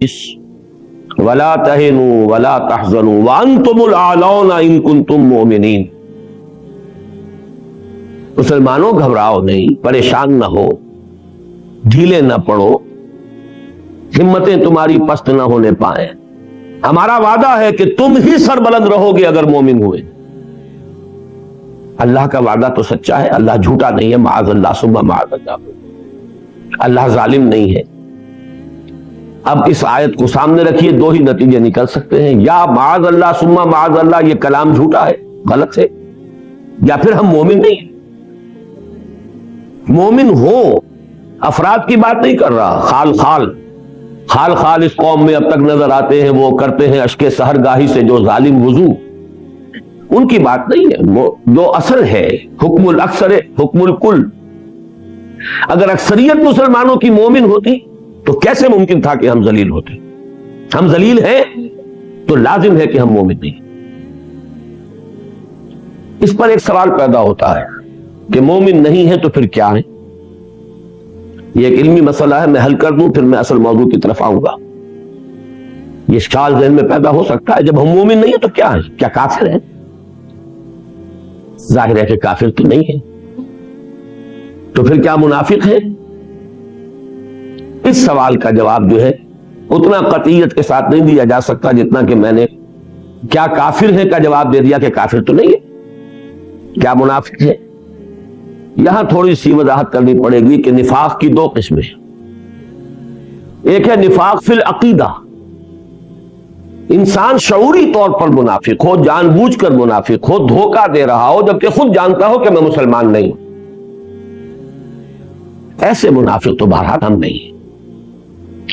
ولا تهنوا ولا تحزنوا وانتم الاعلون ان کنتم مؤمنین. مسلمانوں گھبراؤ نہیں، پریشان نہ ہو، ڈھیلے نہ پڑو، ہمتیں تمہاری پست نہ ہونے پائیں. ہمارا وعدہ ہے کہ تم ہی سربلند رہو گے اگر مومن ہوئے. اللہ کا وعدہ تو سچا ہے، اللہ جھوٹا نہیں ہے. معاذ اللہ ثم معاذ اللہ، اللہ ظالم نہیں ہے. اب اس آیت کو سامنے رکھیے، دو ہی نتیجے نکل سکتے ہیں، یا معاذ اللہ ثم معاذ اللہ یہ کلام جھوٹا ہے، غلط ہے، یا پھر ہم مومن نہیں ہیں. مومن ہو، افراد کی بات نہیں کر رہا. خال خال اس قوم میں اب تک نظر آتے ہیں، وہ کرتے ہیں اشک سحر گاہی سے جو ظالم وضو، ان کی بات نہیں ہے. وہ جو اصل ہے حکم الاکثر حکم الکل. اگر اکثریت مسلمانوں کی مومن ہوتی تو کیسے ممکن تھا کہ ہم ذلیل ہوتے؟ ہم ذلیل ہیں تو لازم ہے کہ ہم مومن نہیں. اس پر ایک سوال پیدا ہوتا ہے کہ مومن نہیں ہے تو پھر کیا ہے؟ یہ ایک علمی مسئلہ ہے، میں حل کر دوں پھر میں اصل موضوع کی طرف آؤں گا. یہ اشکال ذہن میں پیدا ہو سکتا ہے، جب ہم مومن نہیں ہیں تو کیا ہے؟ کیا کافر ہیں؟ ظاہر ہے کہ کافر تو نہیں ہے، تو پھر کیا منافق ہیں؟ اس سوال کا جواب جو ہے اتنا قطعیت کے ساتھ نہیں دیا جا سکتا جتنا کہ میں نے کیا کافر ہے کا جواب دے دیا کہ کافر تو نہیں ہے، کیا منافق ہے. یہاں تھوڑی سی وضاحت کرنی پڑے گی کہ نفاق کی دو قسمیں ہیں. ایک ہے نفاق فی العقیدہ، انسان شعوری طور پر منافق ہو، جان بوجھ کر منافق ہو، دھوکہ دے رہا ہو جبکہ خود جانتا ہو کہ میں مسلمان نہیں ہوں. ایسے منافق تو بہرحال ہم نہیں ہیں.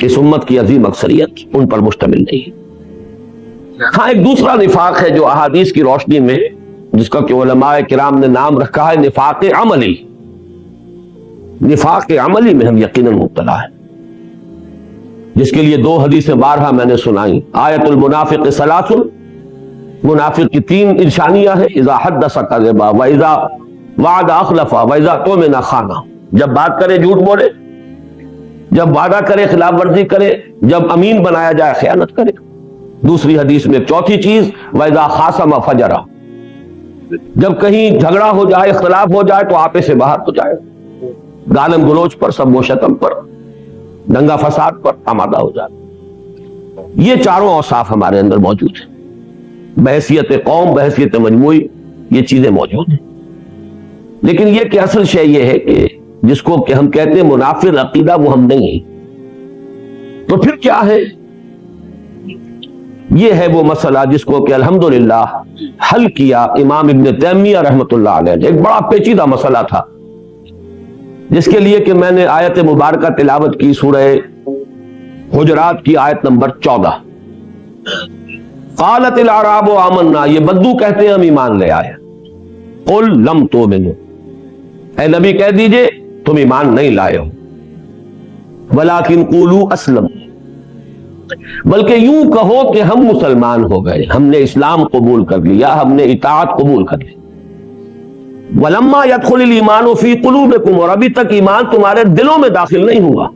اس امت کی عظیم اکثریت ان پر مشتمل نہیں ہے. ہاں ایک دوسرا نفاق ہے جو احادیث کی روشنی میں جس کا کہ علماء کرام نے نام رکھا ہے نفاق عملی. نفاق عملی میں ہم یقیناً مبتلا ہیں، جس کے لیے دو حدیثیں بارہا میں نے سنائی. آیت المنافق ثلاث، منافق کی تین نشانیاں ہیں: اذا حدث کذب واذا وعد اخلف واذا اؤتمن خان. جب بات کرے جھوٹ بولے، جب وعدہ کرے خلاف ورزی کرے، جب امین بنایا جائے خیانت کرے. دوسری حدیث میں چوتھی چیز واذا خاصم فجر، جب کہیں جھگڑا ہو جائے، اختلاف ہو جائے تو آپے سے باہر ہو جائے، گالم گلوچ پر، سب و شتم پر، دنگا فساد پر آمادہ ہو جائے. یہ چاروں اوصاف ہمارے اندر موجود ہیں، بحیثیت قوم، بحیثیت مجموعی یہ چیزیں موجود ہیں. لیکن یہ کہ اصل شے یہ ہے کہ جس کو کہ ہم کہتے ہیں منافق عقیدہ، وہ ہم نہیں ہیں. تو پھر کیا ہے؟ یہ ہے وہ مسئلہ جس کو کہ الحمدللہ حل کیا امام ابن تیمیہ رحمۃ اللہ علیہ نے. ایک بڑا پیچیدہ مسئلہ تھا جس کے لیے کہ میں نے آیت مبارکہ تلاوت کی، سورہ حجرات کی آیت نمبر 14. قالت الاعراب آمنا، یہ بدو کہتے ہیں ہم ایمان لے آئے. قل لم تؤمنوا، اے نبی کہہ دیجئے تم ایمان نہیں لائے ہو. ولکن قولوا اسلموا، بلکہ یوں کہو کہ ہم مسلمان ہو گئے، ہم نے اسلام قبول کر لیا، ہم نے اطاعت قبول کر لی. ولما يدخل الایمان فی قلوبکم، اور ابھی تک ایمان تمہارے دلوں میں داخل نہیں ہوا.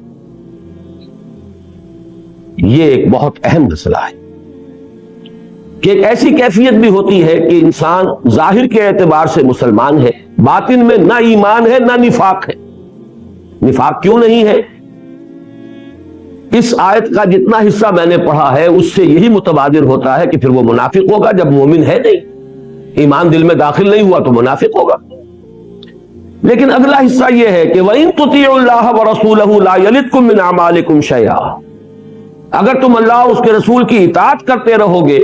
یہ ایک بہت اہم مسئلہ ہے کہ ایک ایسی کیفیت بھی ہوتی ہے کہ انسان ظاہر کے اعتبار سے مسلمان ہے، باطن میں نہ ایمان ہے نہ نفاق ہے. نفاق کیوں نہیں ہے؟ اس آیت کا جتنا حصہ میں نے پڑھا ہے اس سے یہی متبادر ہوتا ہے کہ پھر وہ منافق ہوگا جب مومن ہے نہیں، ایمان دل میں داخل نہیں ہوا تو منافق ہوگا. لیکن اگلا حصہ یہ ہے کہ وَإِن تُطِيعُوا اللَّهَ وَرَسُولَهُ لَا يَلِتْكُم مِّنْ أَعْمَالِكُمْ شَيْئًا، اگر تم اللہ اور اس کے رسول کی اطاعت کرتے رہو گے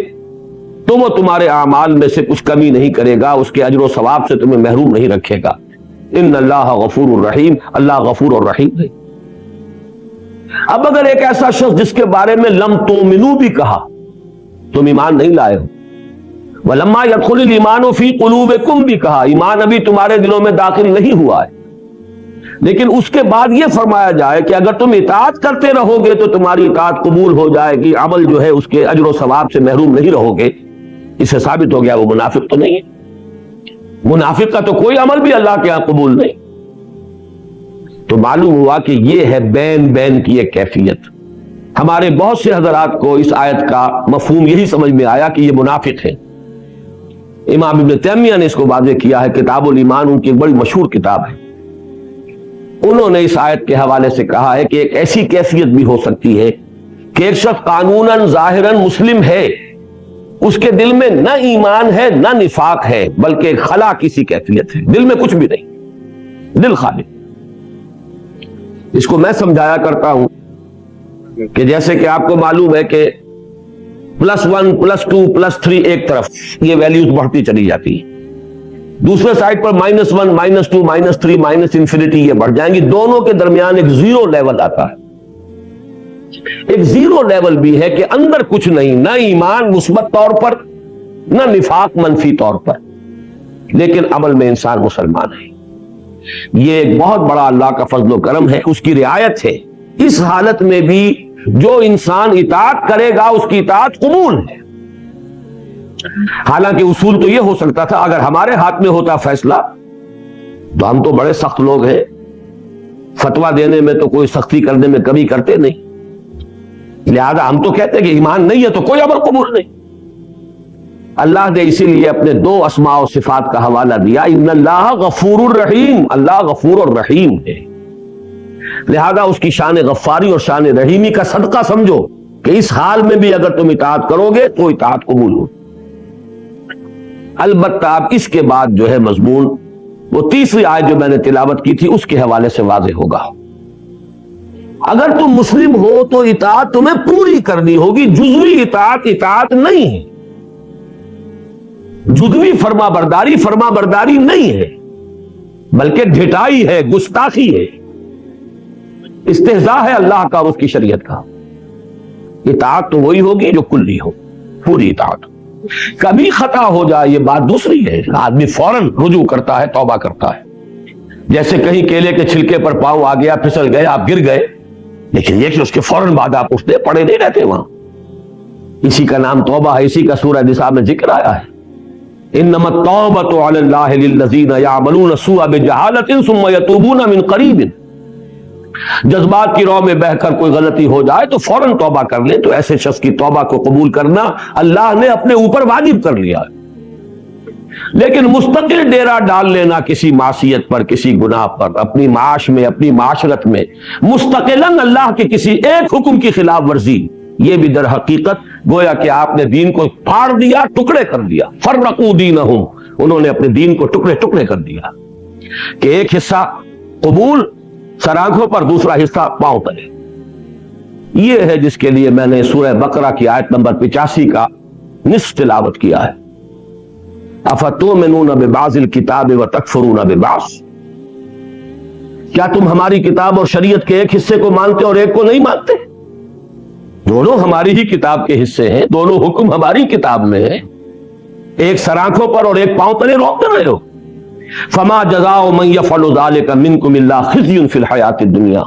تو وہ تمہارے اعمال میں سے کچھ کمی نہیں کرے گا، اس کے اجر و ثواب سے تمہیں محروم نہیں رکھے گا. ان اللہ غفور الرحیم، اللہ غفور الرحیم ہے. اب اگر ایک ایسا شخص جس کے بارے میں لم تؤمنوا بھی کہا، تم ایمان نہیں لائے ہو، ولما يدخل الایمان فی قلوبکم بھی کہا، ایمان ابھی تمہارے دلوں میں داخل نہیں ہوا ہے، لیکن اس کے بعد یہ فرمایا جائے کہ اگر تم اطاعت کرتے رہو گے تو تمہاری اطاعت قبول ہو جائے گی، عمل جو ہے اس کے اجر و ثواب سے محروم نہیں رہو گے، اس سے ثابت ہو گیا وہ منافق تو نہیں ہے. منافق کا تو کوئی عمل بھی اللہ کے ہاں قبول نہیں. تو معلوم ہوا کہ یہ ہے بین بین کی ایک کیفیت. ہمارے بہت سے حضرات کو اس آیت کا مفہوم یہی سمجھ میں آیا کہ یہ منافق ہے۔ امام ابن تیمیہ نے اس کو واضح کیا ہے، کتاب الایمان ان کی ایک بڑی مشہور کتاب ہے۔ انہوں نے اس آیت کے حوالے سے کہا ہے کہ ایک ایسی کیفیت بھی ہو سکتی ہے کہ ایک شخص قانوناً ظاہراً مسلم ہے، اس کے دل میں نہ ایمان ہے نہ نفاق ہے، بلکہ خلا کسی کیفیت ہے، دل میں کچھ بھی نہیں، دل خالی۔ اس کو میں سمجھایا کرتا ہوں کہ جیسے کہ آپ کو معلوم ہے کہ +1 +2 +3 ایک طرف یہ ویلیوز بڑھتی چلی جاتی ہے، دوسرے سائڈ پر -1 -2 -3 −انفینٹی یہ بڑھ جائیں گی، دونوں کے درمیان ایک زیرو لیول آتا ہے۔ ایک زیرو لیول بھی ہے کہ اندر کچھ نہیں، نہ ایمان مثبت طور پر نہ نفاق منفی طور پر، لیکن عمل میں انسان مسلمان ہے۔ یہ ایک بہت بڑا اللہ کا فضل و کرم ہے، اس کی رعایت ہے۔ اس حالت میں بھی جو انسان اطاعت کرے گا اس کی اطاعت قبول ہے۔ حالانکہ اصول تو یہ ہو سکتا تھا اگر ہمارے ہاتھ میں ہوتا فیصلہ، تو ہم تو بڑے سخت لوگ ہیں، فتویٰ دینے میں تو کوئی سختی کرنے میں کمی کرتے نہیں، لہذا ہم تو کہتے ہیں کہ ایمان نہیں ہے تو کوئی عمل قبول نہیں۔ اللہ نے اسی لیے اپنے 2 اسماء و صفات کا حوالہ دیا، ان اللہ غفور الرحیم، اللہ غفور اور رحیم ہے، لہذا اس کی شان غفاری اور شان رحیمی کا صدقہ سمجھو کہ اس حال میں بھی اگر تم اطاعت کرو گے تو اطاعت قبول ہو۔ البتہ اب اس کے بعد جو ہے مضمون، وہ تیسری آیت جو میں نے تلاوت کی تھی اس کے حوالے سے واضح ہوگا۔ اگر تم مسلم ہو تو اطاعت تمہیں پوری کرنی ہوگی، جزوی اطاعت نہیں ہے، جزوی فرما برداری نہیں ہے، بلکہ ڈھٹائی ہے، گستاخی ہے، استہزاء ہے اللہ کا اور اس کی شریعت کا۔ اطاعت تو وہی ہوگی جو کلی ہو، پوری اطاعت۔ کبھی خطا ہو جائے یہ بات دوسری ہے، آدمی فوراً رجوع کرتا ہے، توبہ کرتا ہے۔ جیسے کہیں کیلے کے چھلکے پر پاؤں آ گیا، پھسل گئے، آپ گر گئے، لیکن یہ کہ اس کے فوراً بعد آپ اٹھتے پڑے نہیں رہتے وہاں۔ اسی کا نام توبہ ہے، اسی کا سورہ نساء میں ذکر آیا ہے، انما التوبۃ علی اللہ للذین یعملون السوء بجہالۃ ثم یتوبون من قریب۔ جذبات کی رو میں بہ کر کوئی غلطی ہو جائے تو فوراً توبہ کر لیں، تو ایسے شخص کی توبہ کو قبول کرنا اللہ نے اپنے اوپر واجب کر لیا ہے۔ لیکن مستقل ڈیرا ڈال لینا کسی معصیت پر، کسی گناہ پر، اپنی معاش میں، اپنی معاشرت میں مستقلاً اللہ کے کسی ایک حکم کی خلاف ورزی، یہ بھی در حقیقت گویا کہ آپ نے دین کو پھاڑ دیا، ٹکڑے کر دیا۔ فرقوا دینہم، انہوں نے اپنے دین کو ٹکڑے ٹکڑے کر دیا کہ ایک حصہ قبول سر آنکھوں پر، دوسرا حصہ پاؤں تلے۔ یہ ہے جس کے لیے میں نے سورہ بقرہ کی آیت نمبر 85 کا نصف تلاوت کیا ہے، افتؤمنون ببعض الکتاب وتکفرون ببعض۔ کیا تم ہماری کتاب اور شریعت کے ایک حصے کو مانتے اور ایک کو نہیں مانتے؟ دونوں ہماری ہی کتاب کے حصے ہیں، دونوں حکم ہماری کتاب میں ہیں، ایک سر آنکھوں پر اور ایک پاؤں تلے روکتے رہے ہو۔ فما جزاء من يفعل ذلك منكم الا خزي في الحیات الدنیا۔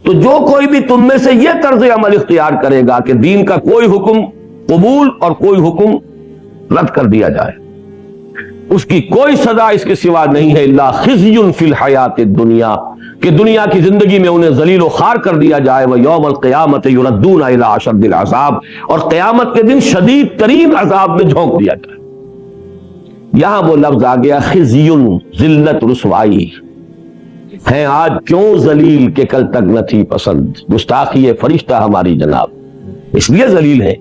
تو جو کوئی بھی تم میں سے یہ طرز عمل اختیار کرے گا کہ دین کا کوئی حکم قبول اور کوئی حکم رد کر دیا جائے، اس کی کوئی سزا اس کے سوا نہیں ہے الا خزي في الحیات الدنیا، کہ دنیا کی زندگی میں انہیں ذلیل و خوار کر دیا جائے، ویوم القیامت یردون الی اشد العذاب، اور قیامت کے دن شدید ترین عذاب میں جھونک دیا جائے۔ یہاں وہ لفظ آ گیا خزی، ذلت، رسوائی ہیں آج کیوں ذلیل کہ کل تک نہ تھی پسند، گستاخی فرشتہ ہماری جناب اس لیے ذلیل ہے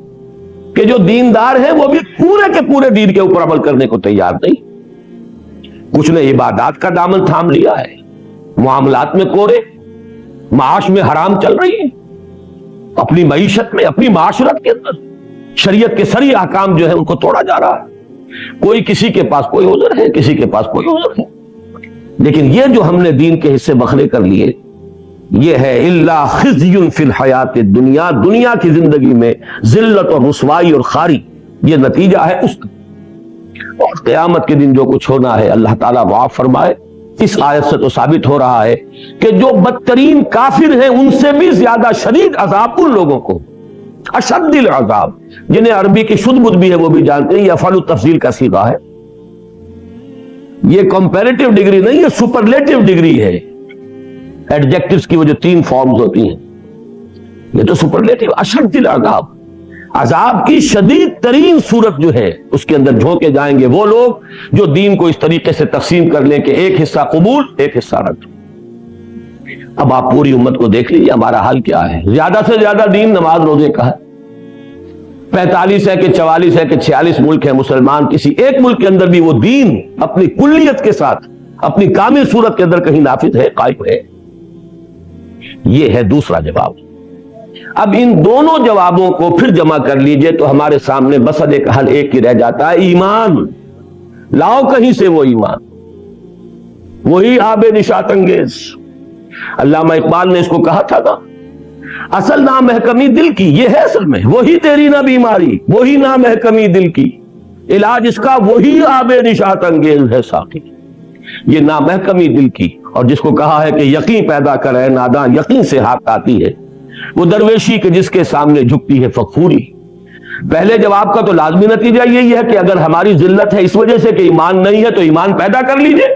کہ جو دیندار ہیں وہ بھی پورے کے پورے دین کے اوپر عمل کرنے کو تیار نہیں، کچھ نے عبادات کا دامن تھام لیا ہے، معاملات میں کورے، معاش میں حرام چل رہی ہے، اپنی معیشت میں، اپنی معاشرت کے اندر شریعت کے سری احکام جو ہے ان کو توڑا جا رہا ہے۔ کوئی کسی کے پاس کوئی عذر ہے، کسی کے پاس کوئی عذر ہے، لیکن یہ جو ہم نے دین کے حصے بکھرے کر لیے، یہ ہے الا خزی فی الحیات الدنیا، دنیا کی زندگی میں ذلت اور رسوائی اور خاری، یہ نتیجہ ہے اس کا، اور قیامت کے دن جو کچھ ہونا ہے اللہ تعالیٰ معاف فرمائے۔ اس آیت سے تو ثابت ہو رہا ہے کہ جو بدترین کافر ہیں ان سے بھی زیادہ شدید عذاب ان لوگوں کو، اشد العذاب، جنہیں عربی کی شد بدھ بھی ہے وہ بھی جانتے ہیں، یہ افعال التفضیل کا صیغہ ہے، یہ کمپیریٹیو ڈگری نہیں ہے، سپرلیٹیو ڈگری ہے۔ ایڈجیکٹوز کی وہ جو 3 فارمز ہوتی ہیں، یہ تو سپرلیٹو، اشد العذاب، عذاب کی شدید ترین صورت جو ہے اس کے اندر جھونکے جائیں گے وہ لوگ جو دین کو اس طریقے سے تقسیم کر لیں کہ ایک حصہ قبول ایک حصہ رد۔ اب آپ پوری امت کو دیکھ لیجیے ہمارا حال کیا ہے۔ زیادہ سے زیادہ دین نماز روزے کا ہے، 45 ہے کہ 44 ہے کہ 46 ملک ہیں مسلمان، کسی ایک ملک کے اندر بھی وہ دین اپنی کلیت کے ساتھ اپنی کامل صورت کے اندر کہیں نافذ ہے، قائم ہے؟ یہ ہے دوسرا جواب۔ اب ان دونوں جوابوں کو پھر جمع کر لیجئے تو ہمارے سامنے بس ایک حل ایک ہی رہ جاتا ہے، ایمان لاؤ کہیں سے، وہ ایمان، وہی آب نشاط انگیز۔ علامہ اقبال نے اس کو کہا تھا نا، اصل نامحکمی دل کی، یہ ہے اصل میں وہی تیری نہ بیماری، وہی نامحکمی دل کی، علاج اس کا وہی آب نشاط انگیز ہے ساقی۔ یہ نامحکمی دل کی، اور جس کو کہا ہے کہ یقین پیدا کرے ناداں یقین سے ہاتھ آتی ہے، وہ درویشی کے جس کے سامنے جھکتی ہے فخوری۔ پہلے جواب کا تو لازمی نتیجہ یہی ہے کہ اگر ہماری ذلت ہے اس وجہ سے کہ ایمان نہیں ہے تو ایمان پیدا کر لیجئے،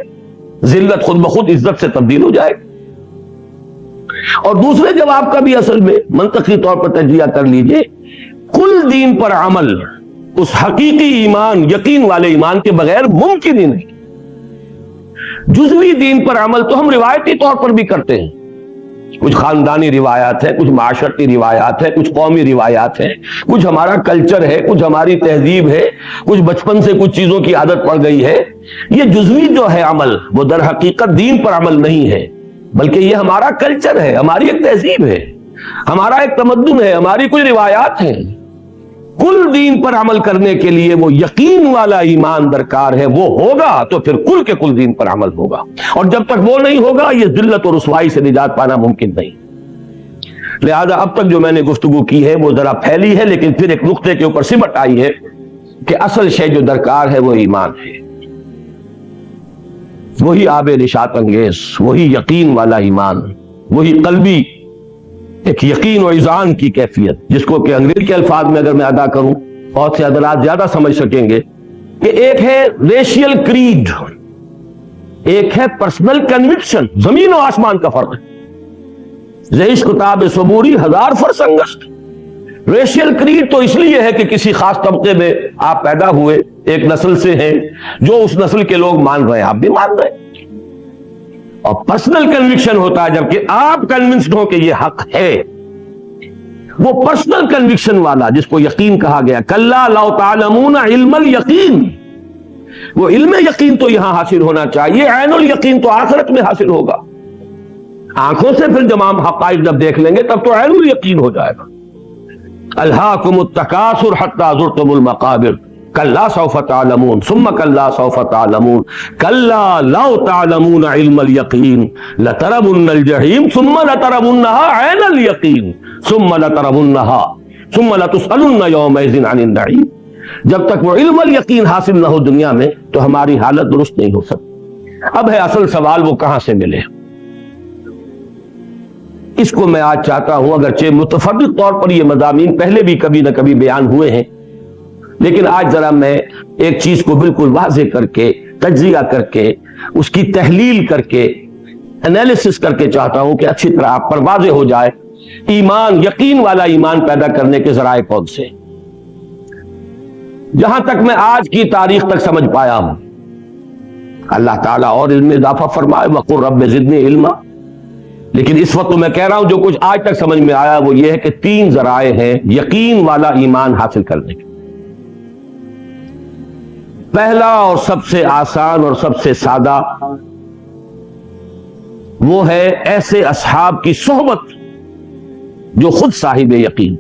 ذلت خود بخود عزت سے تبدیل ہو جائے گی۔ اور دوسرے جواب کا بھی اصل میں منطقی طور پر تجزیہ کر لیجئے، کل دین پر عمل اس حقیقی ایمان یقین والے ایمان کے بغیر ممکن ہی نہیں۔ جزوی دین پر عمل تو ہم روایتی طور پر بھی کرتے ہیں، کچھ خاندانی روایات ہیں، کچھ معاشرتی روایات ہیں، کچھ قومی روایات ہیں، کچھ ہمارا کلچر ہے، کچھ ہماری تہذیب ہے، کچھ بچپن سے کچھ چیزوں کی عادت پڑ گئی ہے۔ یہ جزوی جو ہے عمل وہ در حقیقت دین پر عمل نہیں ہے، بلکہ یہ ہمارا کلچر ہے، ہماری ایک تہذیب ہے، ہمارا ایک تمدن ہے، ہماری کوئی روایات ہیں۔ کل دین پر عمل کرنے کے لیے وہ یقین والا ایمان درکار ہے، وہ ہوگا تو پھر کل کے کل دین پر عمل ہوگا، اور جب تک وہ نہیں ہوگا یہ ذلت اور رسوائی سے نجات پانا ممکن نہیں۔ لہذا اب تک جو میں نے گفتگو کی ہے وہ ذرا پھیلی ہے، لیکن پھر ایک نقطے کے اوپر سمٹ آئی ہے کہ اصل شے جو درکار ہے وہ ایمان ہے، وہی آب نشاط انگیز، وہی یقین والا ایمان، وہی قلبی ایک یقین و اذعان کی کیفیت، جس کو کہ انگریزی کے الفاظ میں اگر میں ادا کروں بہت سے حضرات زیادہ سمجھ سکیں گے کہ ایک ہے ریشیل کریڈ، ایک ہے پرسنل کنوکشن، زمین و آسمان کا فرق ہے۔ زیش کتاب صبوری ہزار فرسنگشت۔ ریشیل کریڈ تو اس لیے ہے کہ کسی خاص طبقے میں آپ پیدا ہوئے، ایک نسل سے ہیں، جو اس نسل کے لوگ مان رہے ہیں آپ بھی مان رہے ہیں۔ اور پرسنل کنوکشن ہوتا ہے جبکہ آپ کنونسڈ ہو کہ یہ حق ہے، وہ پرسنل کنوکشن والا جس کو یقین کہا گیا، کلا لو تعلمون علم الیقین، وہ علم یقین تو یہاں حاصل ہونا چاہیے، عین الیقین تو آخرت میں حاصل ہوگا۔ آنکھوں سے پھر جب ہم حقائق جب دیکھ لیں گے تب تو عین الیقین ہو جائے گا۔ الہاکم التکاثر حتی زرتم المقابر، کلا سوف تعلمون ثم کلا سوف تعلمون کلا لو تعلمون علم الیقین لترون الجحیم ثم لترونها عین الیقین ثم لترونها ثم لتسألن یومئذ عن النعیم۔ جب تک وہ علم الیقین حاصل نہ ہو دنیا میں تو ہماری حالت درست نہیں ہو سکتی۔ اب ہے اصل سوال وہ کہاں سے ملے؟ اس کو میں آج چاہتا ہوں، اگرچہ متفرق طور پر یہ مضامین پہلے بھی کبھی نہ کبھی بیان ہوئے ہیں، لیکن آج ذرا میں ایک چیز کو بالکل واضح کر کے تجزیہ کر کے اس کی تحلیل کر کے انالیسس کر کے چاہتا ہوں کہ اچھی طرح آپ پر واضح ہو جائے ایمان، یقین والا ایمان پیدا کرنے کے ذرائع کون سے۔ جہاں تک میں آج کی تاریخ تک سمجھ پایا ہوں، اللہ تعالیٰ اور علم میں اضافہ فرمائے وقل رب زدنی علما، لیکن اس وقت میں کہہ رہا ہوں جو کچھ آج تک سمجھ میں آیا وہ یہ ہے کہ 3 ذرائع ہیں یقین والا ایمان حاصل کرنے کے۔ پہلا اور سب سے آسان اور سب سے سادہ وہ ہے ایسے اصحاب کی صحبت جو خود صاحب یقین۔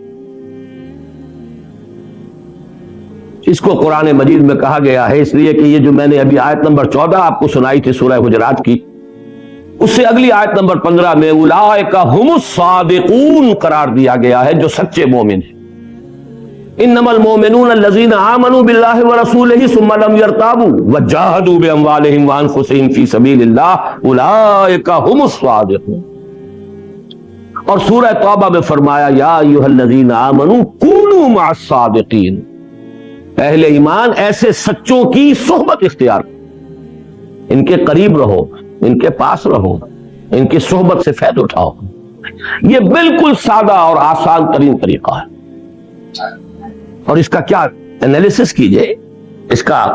اس کو قرآن مجید میں کہا گیا ہے اس لیے کہ یہ جو میں نے ابھی آیت نمبر 14 آپ کو سنائی تھی سورہ حجرات کی، اس سے اگلی آیت نمبر 15 میں اولئک ھم الصادقون قرار دیا گیا ہے، جو سچے مومن ہیں۔ انما المؤمنون الذين آمنوا بالله ورسوله ثم لم يرتابوا وجاهدوا باموالهم وانفسهم في سبيل الله اولئك هم الصادقون۔ اور سورہ توبہ میں فرمایا یا ایھا الذین آمنوا کونوا مع الصادقین، اہل ایمان ایسے سچوں کی صحبت اختیار کرو، ان کے قریب رہو، ان کے پاس رہو، ان کی صحبت سے فائدہ اٹھاؤ۔ یہ بالکل سادہ اور آسان ترین طریقہ ہے، اور اس کا کیا انالیسس کیجئے، اس کا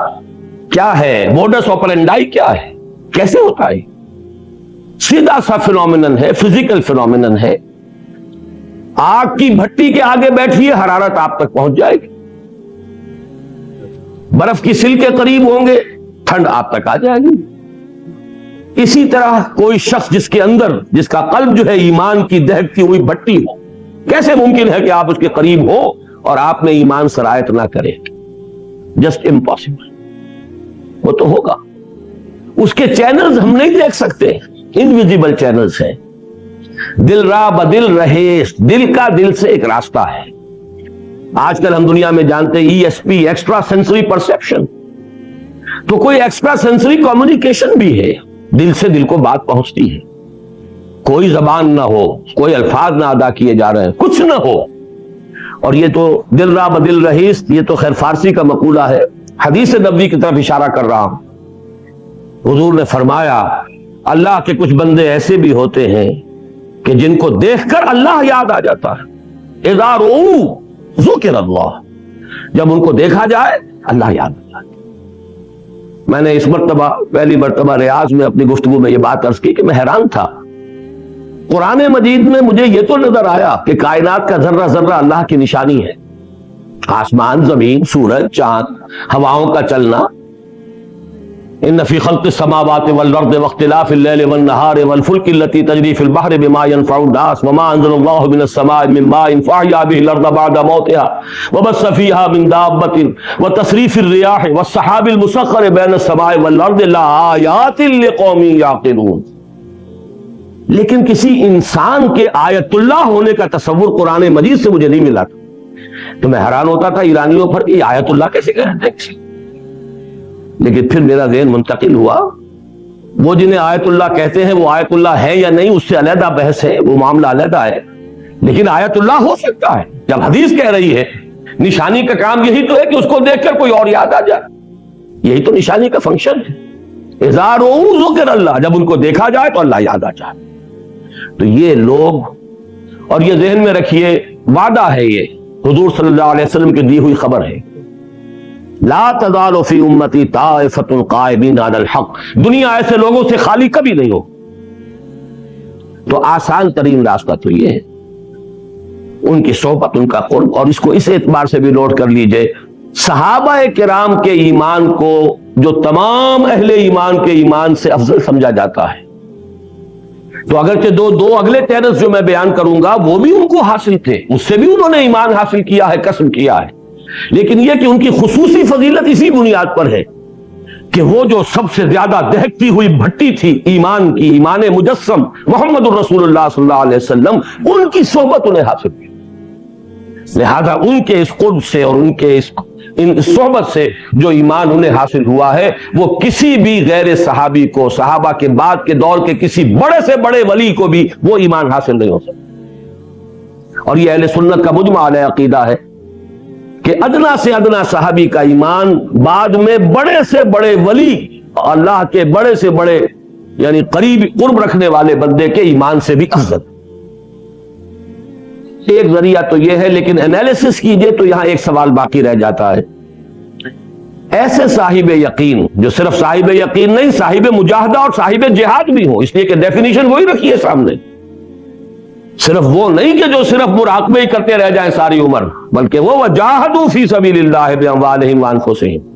کیا ہے موڈس آپرینڈائی، کیا ہے، کیسے ہوتا ہے؟ سیدھا سا فینومینن ہے، فزیکل فینومینن ہے۔ آگ کی بھٹی کے آگے بیٹھیے، حرارت آپ تک پہنچ جائے گی۔ برف کی سل کے قریب ہوں گے، ٹھنڈ آپ تک آ جائے گی۔ اسی طرح کوئی شخص جس کے اندر، جس کا قلب جو ہے ایمان کی دہکتی ہوئی بھٹی ہو، کیسے ممکن ہے کہ آپ اس کے قریب ہو اور آپ میں ایمان سرایت نہ کرے؟ Just impossible. وہ تو ہوگا، اس کے چینلز ہم نہیں دیکھ سکتے، انویزیبل چینلز ہیں۔ دل را بدل رہے، دل کا دل سے ایک راستہ ہے۔ آج کل ہم دنیا میں جانتے ہیں ESP، ایکسٹرا سینسری پرسیپشن، تو کوئی ایکسٹرا سینسری کمیونیکیشن بھی ہے، دل سے دل کو بات پہنچتی ہے، کوئی زبان نہ ہو، کوئی الفاظ نہ ادا کیے جا رہے ہیں، کچھ نہ ہو، اور یہ تو دل را بدل رہیس، یہ تو خیر فارسی کا مقولہ ہے، حدیث نبوی کی طرف اشارہ کر رہا ہوں۔ حضور نے فرمایا اللہ کے کچھ بندے ایسے بھی ہوتے ہیں کہ جن کو دیکھ کر اللہ یاد آ جاتا ہے، اذا رؤوا ذکر اللہ، جب ان کو دیکھا جائے اللہ یاد آ جاتا ہے۔ میں نے اس مرتبہ پہلی مرتبہ ریاض میں اپنی گفتگو میں یہ بات عرض کی کہ میں حیران تھا، قرآن مجید میں مجھے یہ تو نظر آیا کہ کائنات کا ذرہ ذرہ اللہ کی نشانی ہے، آسمان، زمین، سورج، چاند، ہواؤں کا چلنا، ان فی خلق السماوات والارض واختلاف الليل والنهار والفلك التي تجري في البحر بما ينفع الناس وما انزل الله من السماء من ماء فاحيا به الارض بعد موتها وبث فيها من دابة وتصريف الرياح والسحاب المسخر بين السماء والارض لآيات لقوم يعقلون۔ لیکن کسی انسان کے آیت اللہ ہونے کا تصور قرآن مجید سے مجھے نہیں ملا تھا، تو میں حیران ہوتا تھا ایرانیوں پر کہ آیت اللہ کیسے کہتے ہیں۔ لیکن پھر میرا ذہن منتقل ہوا، وہ جنہیں آیت اللہ کہتے ہیں وہ آیت اللہ ہے یا نہیں، اس سے علیحدہ بحث ہے، وہ معاملہ علیحدہ ہے، لیکن آیت اللہ ہو سکتا ہے۔ جب حدیث کہہ رہی ہے نشانی کا کام یہی تو ہے کہ اس کو دیکھ کر کوئی اور یاد آ جائے، یہی تو نشانی کا فنکشن ہے۔ اذا رؤوا ذکر اللہ، جب ان کو دیکھا جائے تو اللہ یاد آ جائے۔ تو یہ لوگ، اور یہ ذہن میں رکھیے وعدہ ہے، یہ حضور صلی اللہ علیہ وسلم کی دی ہوئی خبر ہے، لا تزال فی امتی طائفۃ قائمین علی الحق، دنیا ایسے لوگوں سے خالی کبھی نہیں ہو۔ تو آسان ترین راستہ تو یہ ہے ان کی صحبت، ان کا قرب، اور اس کو اس اعتبار سے بھی نوٹ کر لیجئے، صحابہ کرام کے ایمان کو جو تمام اہل ایمان کے ایمان سے افضل سمجھا جاتا ہے، تو اگرچہ دو اگلے چینلز جو میں بیان کروں گا وہ بھی ان کو حاصل تھے، اس سے بھی انہوں نے ایمان حاصل کیا ہے، کسب کیا ہے، لیکن یہ کہ ان کی خصوصی فضیلت اسی بنیاد پر ہے کہ وہ جو سب سے زیادہ دہکتی ہوئی بھٹی تھی ایمان کی، ایمان مجسم محمد الرسول اللہ صلی اللہ علیہ وسلم، ان کی صحبت انہیں حاصل کی، لہذا ان کے اس قرب سے اور ان کے ان صحبت سے جو ایمان انہیں حاصل ہوا ہے وہ کسی بھی غیر صحابی کو، صحابہ کے بعد کے دور کے کسی بڑے سے بڑے ولی کو بھی وہ ایمان حاصل نہیں ہو سکتا۔ اور یہ اہل سنت کا مجمع علیہ عقیدہ ہے کہ ادنا سے ادنا صحابی کا ایمان بعد میں بڑے سے بڑے ولی، اللہ کے بڑے سے بڑے یعنی قریب قرب رکھنے والے بندے کے ایمان سے بھی افضل۔ ایک ذریعہ تو یہ ہے، لیکن انالیسس کیجئے تو یہاں ایک سوال باقی رہ جاتا ہے، ایسے صاحب یقین جو صرف صاحب یقین نہیں، صاحب مجاہدہ اور صاحب جہاد بھی ہوں، اس لیے کہ ڈیفینیشن وہی رکھی ہے سامنے، صرف وہ نہیں کہ جو صرف مراقبے ہی کرتے رہ جائیں ساری عمر، بلکہ وہ وجاہدوا فی سبیل اللہ باموالہم وانفسہم،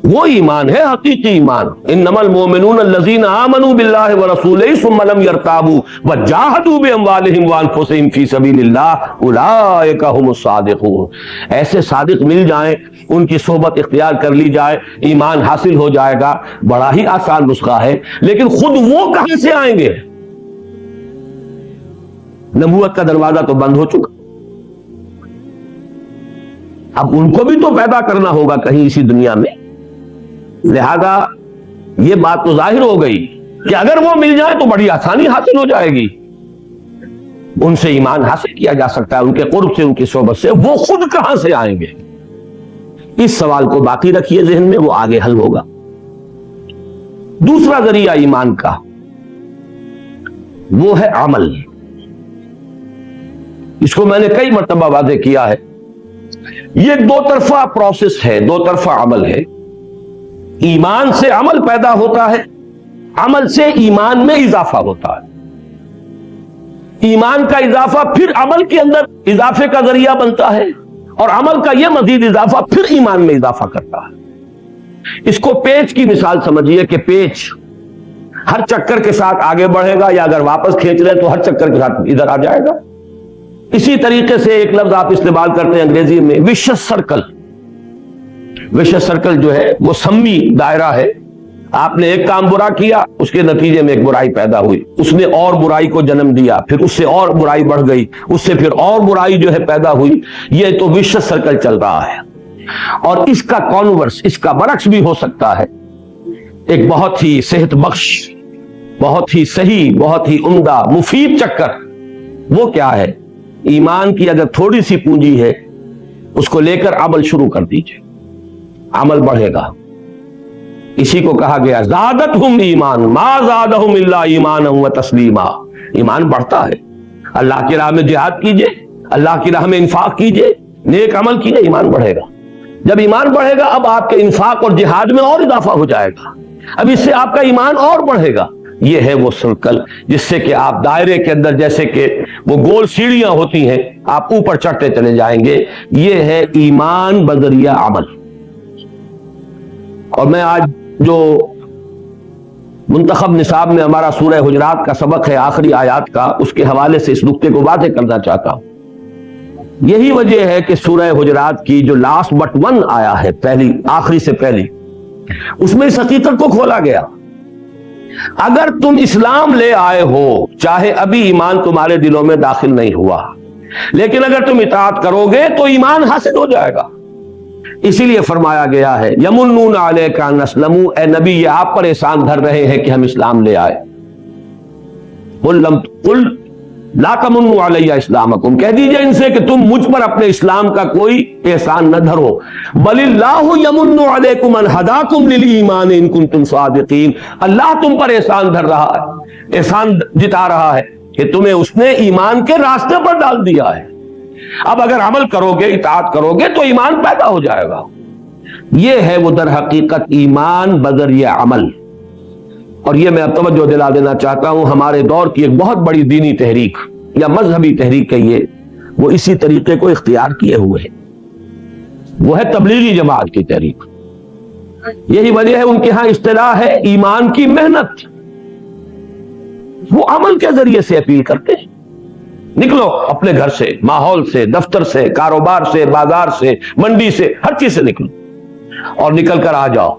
وہ ایمان ہے حقیقی ایمان۔ انما المؤمنون الذین آمنوا باللہ ورسولہ ثم لم یرتابوا وجاہدوا باموالہم وانفسہم فی سبیل اللہ اولئک ھم الصادقون۔ ایسے صادق مل جائیں، ان کی صحبت اختیار کر لی جائے، ایمان حاصل ہو جائے گا۔ بڑا ہی آسان نسخہ ہے، لیکن خود وہ کہاں سے آئیں گے؟ نبوت کا دروازہ تو بند ہو چکا، اب ان کو بھی تو پیدا کرنا ہوگا کہیں اسی دنیا میں، لہذا یہ بات تو ظاہر ہو گئی کہ اگر وہ مل جائے تو بڑی آسانی حاصل ہو جائے گی، ان سے ایمان حاصل کیا جا سکتا ہے، ان کے قرب سے، ان کی صحبت سے۔ وہ خود کہاں سے آئیں گے؟ اس سوال کو باقی رکھیے ذہن میں، وہ آگے حل ہوگا۔ دوسرا ذریعہ ایمان کا وہ ہے عمل، اس کو میں نے کئی مرتبہ واضح کیا ہے. یہ ایک دو طرفہ پروسیس ہے, دو طرفہ عمل ہے. ایمان سے عمل پیدا ہوتا ہے, عمل سے ایمان میں اضافہ ہوتا ہے. ایمان کا اضافہ پھر عمل کے اندر اضافے کا ذریعہ بنتا ہے, اور عمل کا یہ مزید اضافہ پھر ایمان میں اضافہ کرتا ہے. اس کو پیچ کی مثال سمجھیے کہ پیچ ہر چکر کے ساتھ آگے بڑھے گا, یا اگر واپس کھینچ رہے تو ہر چکر کے ساتھ ادھر آ جائے گا. اسی طریقے سے ایک لفظ آپ استعمال کرتے ہیں انگریزی میں, وشس سرکل. وشس سرکل جو ہے وہ سمی دائرہ ہے. آپ نے ایک کام برا کیا, اس کے نتیجے میں ایک برائی پیدا ہوئی, اس نے اور برائی کو جنم دیا, پھر اس سے اور برائی بڑھ گئی, اس سے پھر اور برائی جو ہے پیدا ہوئی. یہ تو وشس سرکل چل رہا ہے. اور اس کا کانورس, اس کا برعکس بھی ہو سکتا ہے. ایک بہت ہی صحت بخش, بہت ہی صحیح, بہت ہی عمدہ, مفید چکر. وہ کیا ہے؟ ایمان کی اگر تھوڑی سی پونجی ہے, اس کو لے کر عمل شروع کر دیجئے, عمل بڑھے گا. اسی کو کہا گیا زادتہم ایمان ما زادہم الا ایمانا و تسلیما. ایمان بڑھتا ہے. اللہ کی راہ میں جہاد کیجئے, اللہ کی راہ میں انفاق کیجئے, نیک عمل کیجئے, ایمان بڑھے گا. جب ایمان بڑھے گا, اب آپ کے انفاق اور جہاد میں اور اضافہ ہو جائے گا, اب اس سے آپ کا ایمان اور بڑھے گا. یہ ہے وہ سرکل جس سے کہ آپ دائرے کے اندر, جیسے کہ وہ گول سیڑھیاں ہوتی ہیں, آپ اوپر چڑھتے چلے جائیں گے. یہ ہے ایمان بذریعہ عمل. اور میں آج جو منتخب نصاب میں ہمارا سورہ حجرات کا سبق ہے, آخری آیات کا, اس کے حوالے سے اس نقطے کو واضح کرنا چاہتا ہوں. یہی وجہ ہے کہ سورہ حجرات کی جو لاسٹ بٹ ون آیا ہے, پہلی آخری سے پہلی, اس میں اس حقیقت کو کھولا گیا. اگر تم اسلام لے آئے ہو, چاہے ابھی ایمان تمہارے دلوں میں داخل نہیں ہوا, لیکن اگر تم اطاعت کرو گے تو ایمان حاصل ہو جائے گا. اسی لیے فرمایا گیا ہے یمنون علیک ان اسلموا, اے نبی یہ آپ پر احسان دھر رہے ہیں کہ ہم اسلام لے آئے. قل لا تمنوا علی اسلامکم, کہہ دیجئے ان سے کہ تم مجھ پر اپنے اسلام کا کوئی احسان نہ دھرو. بل اللہ یمن علیکم ان ہداکم للایمان ان کنتم صادقین. اللہ تم پر احسان دھر رہا ہے, احسان جتا رہا ہے کہ تمہیں اس نے ایمان کے راستے پر ڈال دیا ہے. اب اگر عمل کرو گے, اطاعت کرو گے تو ایمان پیدا ہو جائے گا. یہ ہے وہ در حقیقت ایمان بذریعہ عمل. اور یہ میں اب توجہ دلا دینا چاہتا ہوں, ہمارے دور کی ایک بہت بڑی دینی تحریک یا مذہبی تحریک کہیے, وہ اسی طریقے کو اختیار کیے ہوئے ہے. وہ ہے تبلیغی جماعت کی تحریک. یہی وجہ ہے ان کے ہاں اصطلاح ہے ایمان کی محنت. وہ عمل کے ذریعے سے اپیل کرتے ہیں. نکلو اپنے گھر سے, ماحول سے, دفتر سے, کاروبار سے, بازار سے, منڈی سے, ہر چیز سے نکلو اور نکل کر آ جاؤ.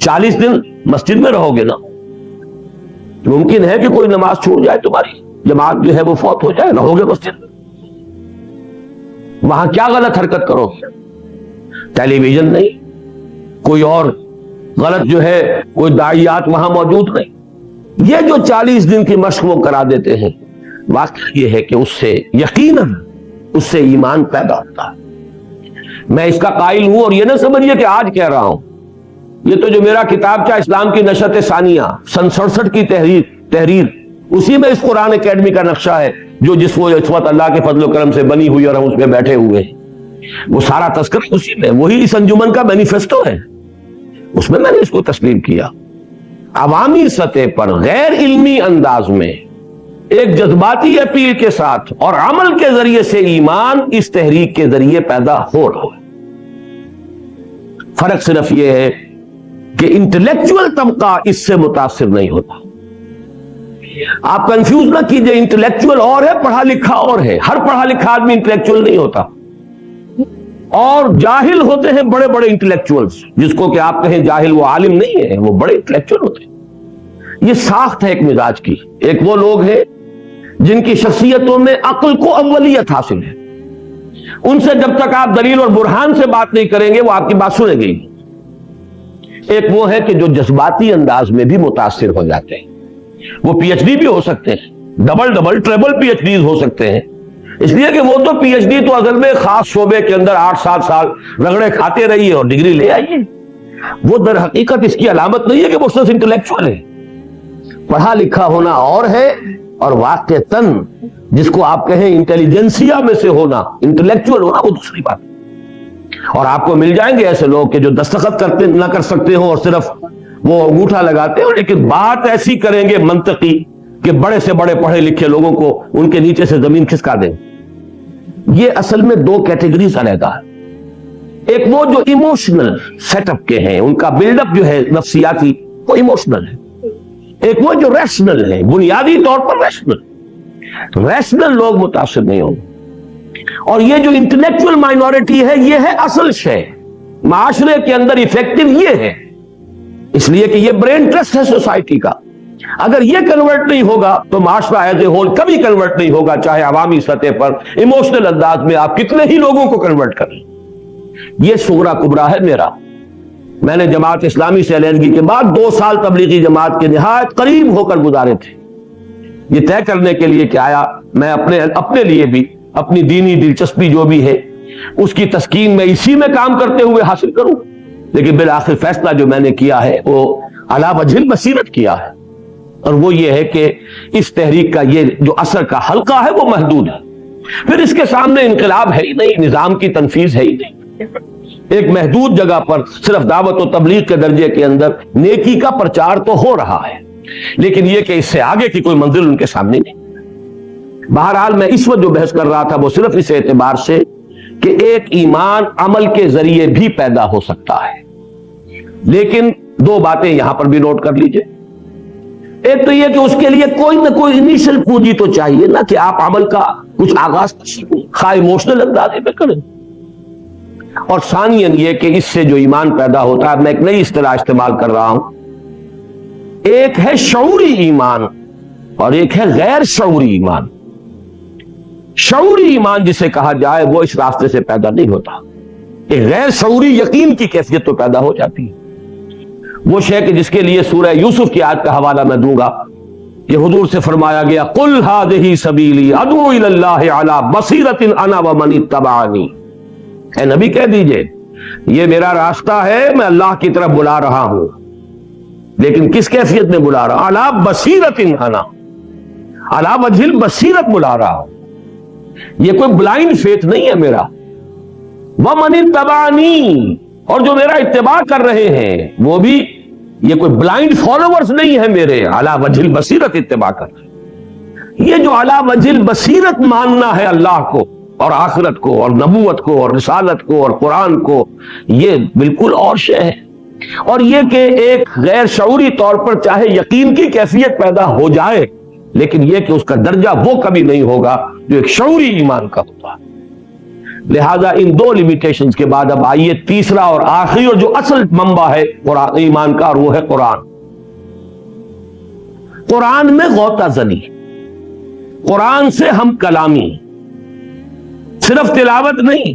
40 دن مسجد میں رہو گے نا, ممکن ہے کہ کوئی نماز چھوٹ جائے, تمہاری جماعت جو ہے وہ فوت ہو جائے, رہو گے مسجد میں. وہاں کیا غلط حرکت کرو گے؟ ٹیلی ویژن نہیں, کوئی اور غلط جو ہے کوئی داعیات وہاں موجود نہیں. یہ جو 40 دن کی مشق وہ کرا دیتے ہیں, واقعہ یہ ہے کہ اس سے یقیناً اس سے ایمان پیدا ہوتا ہے. میں اس کا قائل ہوں, اور یہ نہ سمجھیے کہ آج کہہ رہا ہوں. یہ تو جو میرا کتابچہ اسلام کی نشت ثانیہ سن 67 کی تحریر, اسی میں اس قرآن اکیڈمی کا نقشہ ہے جو جس وقت اللہ کے فضل و کرم سے بنی ہوئی اور ہم اس میں بیٹھے ہوئے ہیں. وہ سارا تذکرہ اسی میں, وہی اس انجمن کا مینیفیسٹو ہے, اس میں نے اس کو تسلیم کیا. عوامی سطح پر غیر علمی انداز میں ایک جذباتی اپیل کے ساتھ اور عمل کے ذریعے سے ایمان اس تحریک کے ذریعے پیدا ہو رہا ہے. فرق صرف یہ ہے کہ انٹلیکچوئل طبقہ اس سے متاثر نہیں ہوتا. آپ کنفیوز نہ کیجئے, انٹلیکچوئل اور ہے, پڑھا لکھا اور ہے. ہر پڑھا لکھا آدمی انٹلیکچوئل نہیں ہوتا, اور جاہل ہوتے ہیں بڑے بڑے انٹلیکچوئلز. جس کو کہ آپ کہیں جاہل وہ عالم نہیں ہے, وہ بڑے انٹلیکچوئل ہوتے ہیں. یہ ساخت ہے ایک مزاج کی. ایک وہ لوگ ہیں جن کی شخصیتوں میں عقل کو اولیت حاصل ہے. ان سے جب تک آپ دلیل اور برہان سے بات نہیں کریں گے وہ آپ کی بات سنیں گے. ایک وہ ہے کہ جو جذباتی انداز میں بھی متاثر ہو جاتے ہیں. وہ پی ایچ ڈی بھی ہو سکتے ہیں, double treble PhDs ہو سکتے ہیں, اس لیے کہ وہ تو پی ایچ ڈی تو اصل میں خاص شعبے کے اندر 8-7 سال رگڑے کھاتے رہیے اور ڈگری لے آئیے. وہ در حقیقت اس کی علامت نہیں ہے کہ وہ صرف انٹلیکچوئل ہے. پڑھا لکھا ہونا اور ہے اور واقعتاً جس کو آپ کہیں انٹیلیجنسیا میں سے ہونا، انٹلیکچوئل ہونا، وہ دوسری بات. اور آپ کو مل جائیں گے ایسے لوگ کہ جو دستخط کرتے نہ کر سکتے ہوں اور صرف وہ انگوٹھا لگاتے ہوں، لیکن بات ایسی کریں گے منطقی کہ بڑے سے بڑے پڑھے لکھے لوگوں کو ان کے نیچے سے زمین کھسکا دیں. یہ اصل میں دو کیٹیگریز علیحدہ ہے. ایک وہ جو ایموشنل سیٹ اپ کے ہیں، ان کا بلڈ اپ جو ہے نفسیاتی، وہ ایموشنل ہے. ایک وہ جو ریشنل ہے، بنیادی طور پر ریشنل لوگ متاثر نہیں ہوں. اور یہ جو انٹلیکچوئل مائنورٹی ہے، یہ ہے اصل شے معاشرے کے اندر افیکٹو. یہ ہے اس لیے کہ یہ برین ٹرسٹ ہے سوسائٹی کا. اگر یہ کنورٹ نہیں ہوگا تو معاشرہ ایز اے ہول کبھی کنورٹ نہیں ہوگا، چاہے عوامی سطح پر ایموشنل انداز میں آپ کتنے ہی لوگوں کو کنورٹ کریں. یہ صغرا کبرا ہے میرا. میں نے جماعت اسلامی سے علیحدگی کے بعد 2 سال تبلیغی جماعت کے نہایت قریب ہو کر گزارے تھے، یہ طے کرنے کے لیے کہ آیا میں اپنے لیے بھی اپنی دینی دلچسپی جو بھی ہے اس کی تسکین میں اسی میں کام کرتے ہوئے حاصل کروں. لیکن بالآخر فیصلہ جو میں نے کیا ہے وہ علی وجہ البصیرت کیا ہے، اور وہ یہ ہے کہ اس تحریک کا یہ جو اثر کا حلقہ ہے وہ محدود ہے. پھر اس کے سامنے انقلاب ہے ہی نہیں، نظام کی تنفیذ ہے ہی نہیں. ایک محدود جگہ پر صرف دعوت و تبلیغ کے درجے کے اندر نیکی کا پرچار تو ہو رہا ہے، لیکن یہ کہ اس سے آگے کی کوئی منزل ان کے سامنے نہیں. بہرحال میں اس وقت جو بحث کر رہا تھا وہ صرف اس اعتبار سے کہ ایک ایمان عمل کے ذریعے بھی پیدا ہو سکتا ہے. لیکن 2 باتیں یہاں پر بھی نوٹ کر لیجئے. ایک تو یہ کہ اس کے لیے کوئی نہ کوئی انیشل پونجی تو چاہیے نا، کہ آپ عمل کا کچھ آغاز خواہ ایموشنل اندازے میں کریں. اور ثانیاً یہ کہ اس سے جو ایمان پیدا ہوتا ہے، میں ایک نئی اصطلاح استعمال کر رہا ہوں، ایک ہے شعوری ایمان اور ایک ہے غیر شعوری ایمان. شعوری ایمان جسے کہا جائے وہ اس راستے سے پیدا نہیں ہوتا. ایک غیر شعوری یقین کی کیفیت تو پیدا ہو جاتی ہے. وہ شے کہ جس کے لیے سورہ یوسف کی آیت کا حوالہ میں دوں گا کہ حضور سے فرمایا گیا قل ھذہ سبیلی ادعو الی اللہ علی بصیرۃ انا ومن اتبعنی. اے نبی کہہ دیجئے یہ میرا راستہ ہے، میں اللہ کی طرف بلا رہا ہوں، لیکن کس کیفیت میں بلا رہا ہوں؟ علی بصیرۃ انا، علی وجہ البصیرت بلا رہا ہوں. یہ کوئی بلائنڈ فیتھ نہیں ہے میرا. ومن اتبعنی، اور جو میرا اتباع کر رہے ہیں وہ بھی یہ کوئی بلائنڈ فالوورز نہیں ہے میرے، علی وجہ البصیرت اتباع کر رہے ہیں. یہ جو علی وجہ البصیرت ماننا ہے اللہ کو اور آخرت کو اور نبوت کو اور رسالت کو اور قرآن کو، یہ بالکل اور شے ہے. اور یہ کہ ایک غیر شعوری طور پر چاہے یقین کی کیفیت پیدا ہو جائے، لیکن یہ کہ اس کا درجہ وہ کبھی نہیں ہوگا جو ایک شعوری ایمان کا ہوتا ہے. لہذا ان 2 لیمیٹیشنز کے بعد اب آئیے تیسرا اور آخری اور جو اصل منبع ہے قرآن ایمان کا، اور وہ ہے قرآن. قرآن میں غوطہ زنی، قرآن سے ہم کلامی. صرف تلاوت نہیں،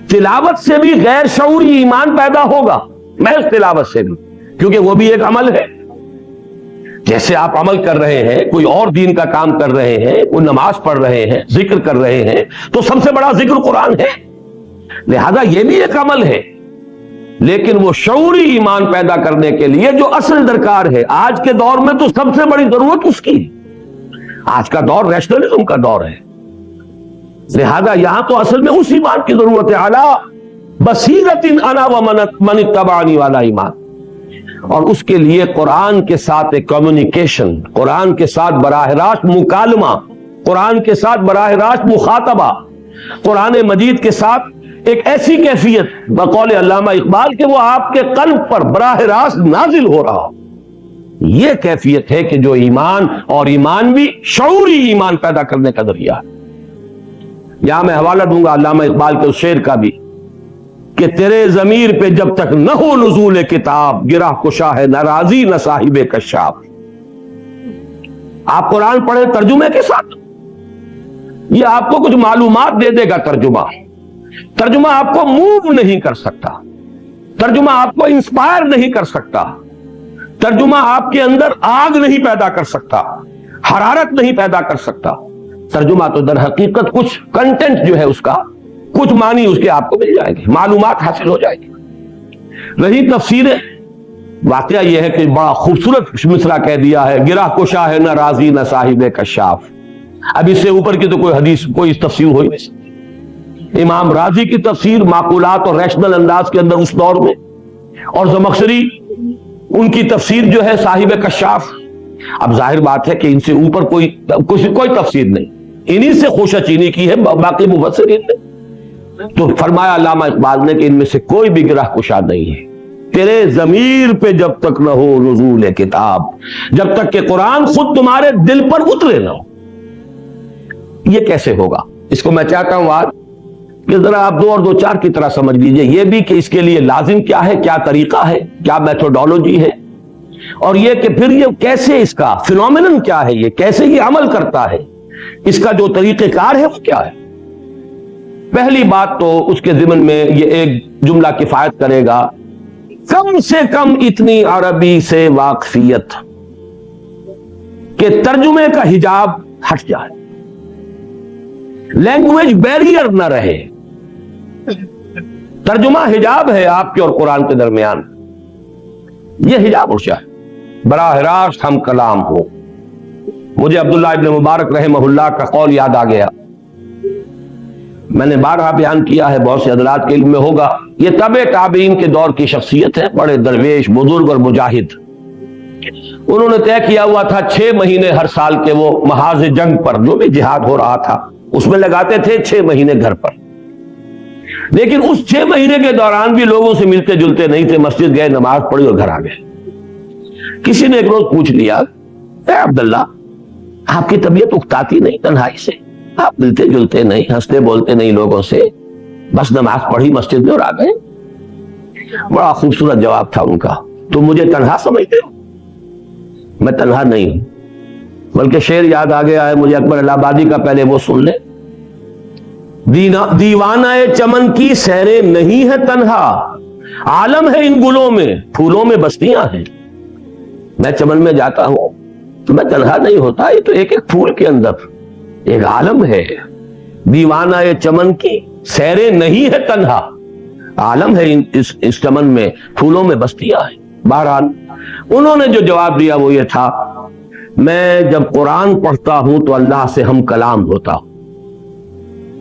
تلاوت سے بھی غیر شعوری ایمان پیدا ہوگا، محض تلاوت سے بھی، کیونکہ وہ بھی ایک عمل ہے. جیسے آپ عمل کر رہے ہیں، کوئی اور دین کا کام کر رہے ہیں، کوئی نماز پڑھ رہے ہیں، ذکر کر رہے ہیں، تو سب سے بڑا ذکر قرآن ہے. لہذا یہ بھی ایک عمل ہے. لیکن وہ شعوری ایمان پیدا کرنے کے لیے جو اصل درکار ہے، آج کے دور میں تو سب سے بڑی ضرورت اس کی. آج کا دور ریشنلزم کا دور ہے. لہذا یہاں تو اصل میں اس ایمان کی ضرورت ہے، علی بصیرۃ انا ومن اتبعنی والا ایمان. اور اس کے لیے قرآن کے ساتھ ایک کمیونیکیشن، قرآن کے ساتھ براہ راست مکالمہ، قرآن کے ساتھ براہ راست مخاطبہ، قرآن مجید کے ساتھ ایک ایسی کیفیت بقول علامہ اقبال کہ وہ آپ کے قلب پر براہ راست نازل ہو رہا ہو. یہ کیفیت ہے کہ جو ایمان، اور ایمان بھی شعوری ایمان پیدا کرنے کا ذریعہ ہے. یہاں میں حوالہ دوں گا علامہ اقبال کے اس شعر کا بھی کہ تیرے ضمیر پہ جب تک نہ ہو نزول کتاب، گرہ کشا ہے ناراضی نہ صاحب کشاف. آپ قرآن پڑھیں ترجمے کے ساتھ، یہ آپ کو کچھ معلومات دے دے گا. ترجمہ آپ کو موو نہیں کر سکتا، ترجمہ آپ کو انسپائر نہیں کر سکتا، ترجمہ آپ کے اندر آگ نہیں پیدا کر سکتا، حرارت نہیں پیدا کر سکتا. ترجمہ تو در حقیقت کچھ کنٹینٹ جو ہے اس کا، کچھ معنی اس کے آپ کو مل جائیں گے، معلومات حاصل ہو جائے گی. رہی تفسیریں، واقعہ یہ ہے کہ بڑا خوبصورت مصرع کہہ دیا ہے، گرہ کشا ہے نہ راضی نہ صاحب کشاف. اب اس سے اوپر کی تو کوئی حدیث کوئی تفسیر ہو ہی نہیں سکتی. امام راضی کی تفسیر معقولات اور ریشنل انداز کے اندر اس دور میں، اور زمخشری ان کی تفسیر جو ہے صاحب کشاف. اب ظاہر بات ہے کہ ان سے اوپر کوئی تفسیر نہیں، انہی سے خوشہ چینی کی ہے باقی مفسرین نے. تو فرمایا علامہ اقبال نے کہ ان میں سے کوئی بھی گرہ کشا نہیں ہے. تیرے ضمیر پہ جب تک نہ ہو نزول کتاب، جب تک کہ قرآن خود تمہارے دل پر اترے نہ ہو. یہ کیسے ہوگا؟ اس کو میں چاہتا ہوں آج کہ ذرا آپ 2 اور 2 4 کی طرح سمجھ لیجئے. یہ بھی کہ اس کے لیے لازم کیا ہے، کیا طریقہ ہے، کیا میتھوڈولوجی ہے، اور یہ کہ پھر یہ کیسے اس کا فینومینن کیا ہے، یہ کیسے یہ عمل کرتا ہے، اس کا جو طریقہ کار ہے وہ کیا ہے. پہلی بات تو اس کے ضمن میں یہ ایک جملہ کفایت کرے گا، کم سے کم اتنی عربی سے واقفیت کہ ترجمے کا حجاب ہٹ جائے، لینگویج بیریئر نہ رہے. ترجمہ حجاب ہے آپ کے اور قرآن کے درمیان، یہ حجاب اٹھ جائے، براہ راست ہم کلام ہو. مجھے عبداللہ ابن مبارک رحمہ اللہ کا قول یاد آ گیا. میں نے بارہا بیان کیا ہے، بہت سے حضرات کے علم میں ہوگا. یہ تابع تابعین کے دور کی شخصیت ہے، بڑے درویش بزرگ اور مجاہد. انہوں نے طے کیا ہوا تھا 6 مہینے ہر سال کے وہ محاذ جنگ پر جو بھی جہاد ہو رہا تھا اس میں لگاتے تھے 6 مہینے گھر پر. لیکن اس 6 مہینے کے دوران بھی لوگوں سے ملتے جلتے نہیں تھے، مسجد گئے، نماز پڑھی اور گھر آ گئے. کسی نے ایک روز پوچھ لیا، اے عبداللہ آپ کی طبیعت اکتاتی نہیں تنہائی سے؟ آپ ملتے جلتے نہیں، ہنستے بولتے نہیں لوگوں سے، بس نماز پڑھی مسجد میں اور آ گئے. بڑا خوبصورت جواب تھا ان کا. تم مجھے تنہا سمجھتے ہو؟ میں تنہا نہیں ہوں، بلکہ شعر یاد آ گیا ہے مجھے اکبر الہ آبادی کا، پہلے وہ سن لیں. دیوانہ چمن کی سیریں نہیں ہے تنہا، عالم ہے ان گلوں میں، پھولوں میں بستیاں ہیں. میں چمن میں جاتا ہوں تو میں تنہا نہیں ہوتا، یہ تو ایک ایک پھول کے اندر ایک عالم ہے. دیوانہ چمن کی سیریں نہیں ہے تنہا، عالم ہے اس چمن میں، پھولوں میں بستیاں ہیں. بہرحال انہوں نے جو جواب دیا وہ یہ تھا، میں جب قرآن پڑھتا ہوں تو اللہ سے ہم کلام ہوتا ہوں،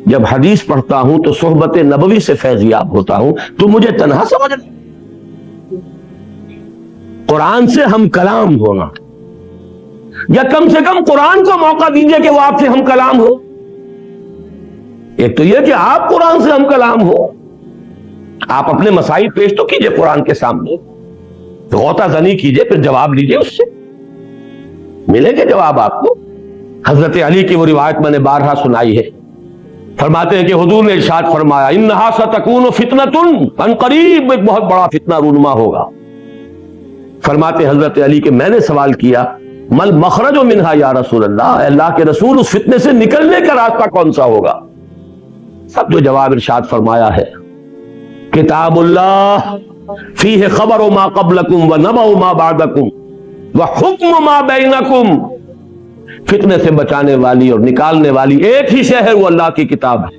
جب حدیث پڑھتا ہوں تو صحبت نبوی سے فیضیاب ہوتا ہوں. تو مجھے تنہا سمجھ رہے؟ قرآن سے ہم کلام ہونا، یا کم سے کم قرآن کو موقع دیجئے کہ وہ آپ سے ہم کلام ہو. ایک تو یہ کہ آپ قرآن سے ہم کلام ہو، آپ اپنے مسائل پیش تو کیجئے قرآن کے سامنے، غوطہ زنی کیجئے، پھر جواب لیجئے، اس سے ملے گا جواب آپ کو. حضرت علی کی وہ روایت میں نے بارہا سنائی ہے، فرماتے ہیں کہ حضور نے ارشاد فرمایا، انہا ستکون فتنۃ، ان قریب ایک بہت بڑا فتنہ رونما ہوگا. فرماتے حضرت علی کہ میں نے سوال کیا، مل مخرج منہا یا رسول اللہ، اے اللہ کے رسول اس فتنے سے نکلنے کا راستہ کون سا ہوگا؟ سب جو جواب ارشاد فرمایا ہے، کتاب اللہ فیہ خبر ما قبلکم و نبأ ما بعدکم و حکم ما بینکم. فتنے سے بچانے والی اور نکالنے والی ایک ہی شے ہے، وہ اللہ کی کتاب ہے.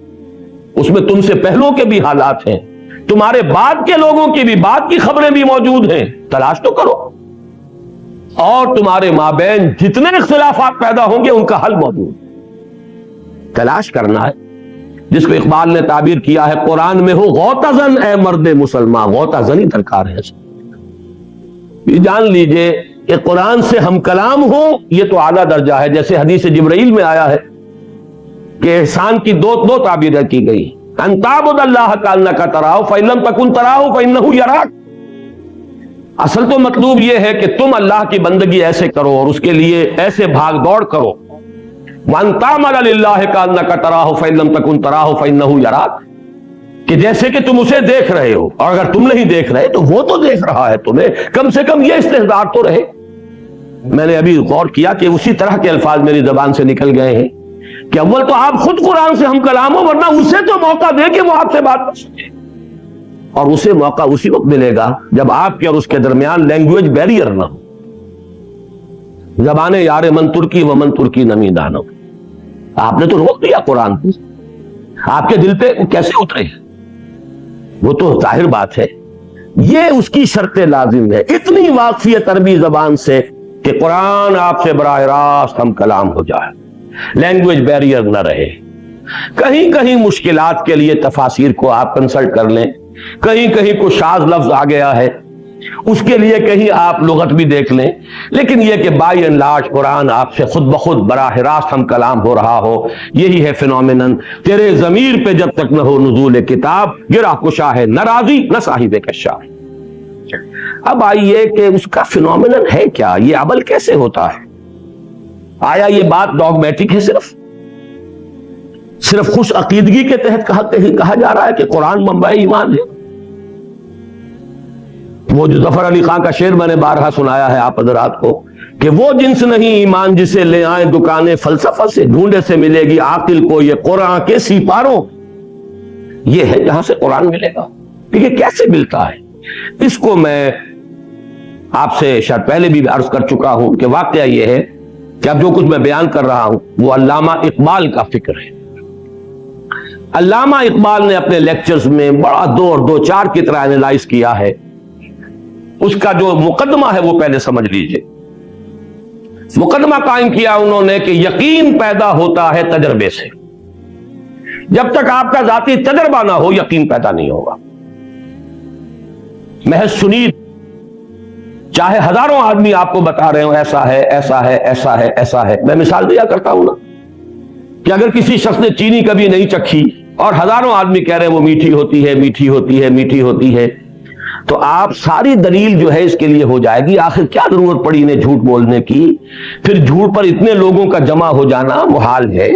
اس میں تم سے پہلوں کے بھی حالات ہیں، تمہارے بعد کے لوگوں کی بھی بعد کی خبریں بھی موجود ہیں، تلاش تو کرو. اور تمہارے مابین جتنے اختلافات پیدا ہوں گے ان کا حل موجود، تلاش کرنا ہے. جس کو اقبال نے تعبیر کیا ہے، قرآن میں ہو غوطہ زن اے مرد مسلمان، غوطہ زنی درکار ہے. یہ جان لیجئے کہ قرآن سے ہم کلام ہو، یہ تو اعلیٰ درجہ ہے. جیسے حدیث جبرائیل میں آیا ہے کہ احسان کی دو تعبیریں کی گئی، ان تعبد اللہ کانک تراہ فإن لم تکن تراہ فإنہ یراک. اصل تو مطلوب یہ ہے کہ تم اللہ کی بندگی ایسے کرو اور اس کے لیے ایسے بھاگ دوڑ کرو. وَأَن تَعْمَلَ لِلَّهِ كَأَنَّكَ تَرَاهُ فَإِن لَّمْ تَكُن تَرَاهُ فَإِنَّهُ يَرَاكَ، کہ جیسے کہ تم اسے دیکھ رہے ہو، اور اگر تم نہیں دیکھ رہے تو وہ تو دیکھ رہا ہے تمہیں. کم سے کم یہ استحضار تو رہے. میں نے ابھی غور کیا کہ اسی طرح کے الفاظ میری زبان سے نکل گئے ہیں کہ اول تو آپ خود قرآن سے ہم کلام ہو، ورنہ اسے تو موقع دے کہ وہ آپ سے بات کر سکے. اور اسے موقع اسی وقت ملے گا جب آپ کے اور اس کے درمیان لینگویج بیریئر نہ ہو. زبان یار من ترکی و من ترکی نمی دانو. آپ نے تو روک دیا قرآن کو، آپ کے دل پہ کیسے اترے؟ وہ تو ظاہر بات ہے یہ اس کی شرط لازم ہے، اتنی واقفیت عربی زبان سے کہ قرآن آپ سے براہ راست ہم کلام ہو جائے، لینگویج بیریئر نہ رہے۔ کہیں کہیں مشکلات کے لیے تفاسیر کو آپ کنسلٹ کر لیں، کہیں کہیں کوئی شاذ لفظ آ گیا ہے اس کے لیے کہیں آپ لغت بھی دیکھ لیں، لیکن یہ کہ بائی اینڈ لارج قرآن آپ سے خود بخود براہ راست ہم کلام ہو رہا ہو، یہی ہے فینومینن۔ تیرے ضمیر پہ جب تک نہ ہو نزول کتاب، گرہ کشا ہے نہ راضی نہ صاحب کشاف۔ اب آئیے کہ اس کا فینومینن ہے کیا، یہ عمل کیسے ہوتا ہے؟ آیا یہ بات ڈاگمیٹک ہے، صرف خوش عقیدگی کے تحت کہا جا رہا ہے کہ قرآن منبع ایمان ہے؟ وہ جو ظفر علی خان کا شعر میں نے بارہا سنایا ہے آپ حضرات کو کہ وہ جنس نہیں ایمان جسے لے آئیں دکانیں فلسفہ سے، ڈھونڈے سے ملے گی عاقل کو یہ قرآن کے سیپاروں۔ یہ ہے جہاں سے قرآن ملے گا، یہ کیسے ملتا ہے؟ اس کو میں آپ سے شاید پہلے بھی عرض کر چکا ہوں کہ واقعہ یہ ہے کہ اب جو کچھ میں بیان کر رہا ہوں وہ علامہ اقبال کا فکر ہے۔ علامہ اقبال نے اپنے لیکچرز میں بڑا دو چار کی طرح انالائز کیا ہے۔ اس کا جو مقدمہ ہے وہ پہلے سمجھ لیجئے۔ مقدمہ قائم کیا انہوں نے کہ یقین پیدا ہوتا ہے تجربے سے، جب تک آپ کا ذاتی تجربہ نہ ہو یقین پیدا نہیں ہوگا۔ محض سنید چاہے ہزاروں آدمی آپ کو بتا رہے ہوں ایسا ہے ایسا ہے ایسا ہے ایسا ہے، میں مثال دیا کرتا ہوں نا کہ اگر کسی شخص نے چینی کبھی نہیں چکھی اور ہزاروں آدمی کہہ رہے ہیں وہ میٹھی ہوتی ہے میٹھی ہوتی ہے میٹھی ہوتی ہے، تو آپ ساری دلیل جو ہے اس کے لیے ہو جائے گی آخر کیا ضرورت پڑی انہیں جھوٹ بولنے کی؟ پھر جھوٹ پر اتنے لوگوں کا جمع ہو جانا محال ہے۔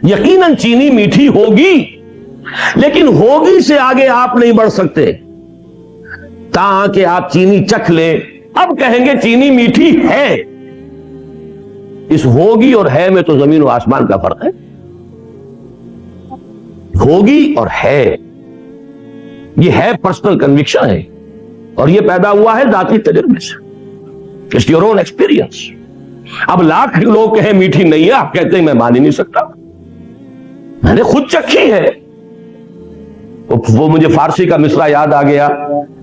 یقیناً چینی میٹھی ہوگی، لیکن ہوگی سے آگے آپ نہیں بڑھ سکتے تاکہ آپ چینی چکھ لیں، اب کہیں گے چینی میٹھی ہے۔ اس ہوگی اور ہے میں تو زمین و آسمان کا فرق ہے۔ ہوگی اور ہے، یہ ہے پرسنل کنوکشن ہے، اور یہ پیدا ہوا ہے ذاتی تجربے سے، اٹس یور اون ایکسپیرینس۔ اب لاکھ لوگ کہیں میٹھی نہیں ہے، آپ کہتے ہیں میں مان ہی نہیں سکتا، میں نے خود چکھی ہے۔ وہ مجھے فارسی کا مصرع یاد آ گیا،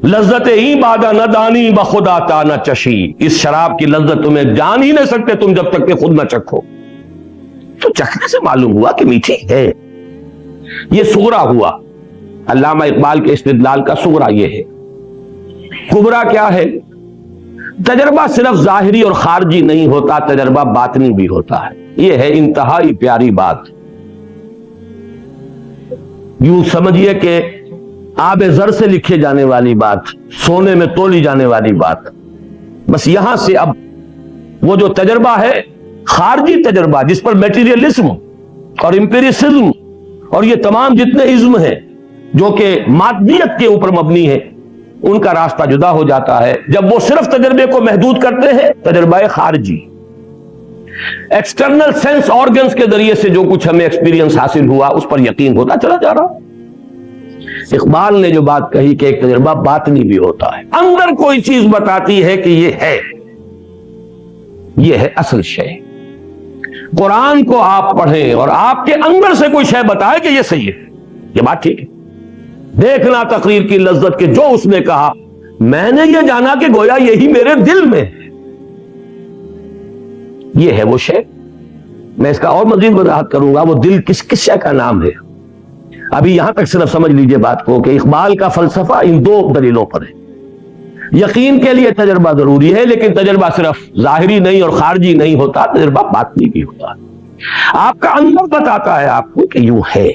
لذت ہی بادہ نہ دانی بخدا تا نہ چشی، اس شراب کی لذت تمہیں جان ہی نہیں سکتے تم جب تک کہ خود نہ چکھو۔ تو چکھنے سے معلوم ہوا کہ میٹھی ہے، یہ صغرا ہوا۔ علامہ اقبال کے استدلال کا صغرا یہ ہے۔ کبرا کیا ہے؟ تجربہ صرف ظاہری اور خارجی نہیں ہوتا، تجربہ باطنی بھی ہوتا ہے۔ یہ ہے انتہائی پیاری بات۔ یوں سمجھیے کہ آب زر سے لکھے جانے والی بات، سونے میں تولی جانے والی بات، بس یہاں سے اب وہ جو تجربہ ہے خارجی تجربہ جس پر میٹیریلزم اور امپیریسزم اور یہ تمام جتنے ازم ہیں جو کہ مادیت کے اوپر مبنی ہے، ان کا راستہ جدا ہو جاتا ہے جب وہ صرف تجربے کو محدود کرتے ہیں۔ تجربہ خارجی ایکسٹرنل سینس آرگنز کے ذریعے سے جو کچھ ہمیں ایکسپیرینس حاصل ہوا اس پر یقین ہوتا چلا جا رہا۔ اقبال نے جو بات کہی کہ ایک تجربہ باطنی بھی ہوتا ہے، اندر کوئی چیز بتاتی ہے کہ یہ ہے اصل شے۔ قرآن کو آپ پڑھیں اور آپ کے اندر سے کوئی شے بتائے کہ یہ صحیح ہے، یہ بات ٹھیک ہے۔ دیکھنا تقریر کی لذت کے جو اس نے کہا، میں نے یہ جانا کہ گویا یہی میرے دل میں ہے، یہ ہے وہ شے۔ میں اس کا اور مزید وضاحت کروں گا، وہ دل کس شے کا نام ہے۔ ابھی یہاں تک صرف سمجھ لیجئے بات کو کہ اقبال کا فلسفہ ان دو دلیلوں پر ہے۔ یقین کے لیے تجربہ ضروری ہے، لیکن تجربہ صرف ظاہری نہیں اور خارجی نہیں ہوتا، تجربہ باطنی بھی ہوتا ہے۔ آپ کا اندر بتاتا ہے آپ کو کہ یوں ہے۔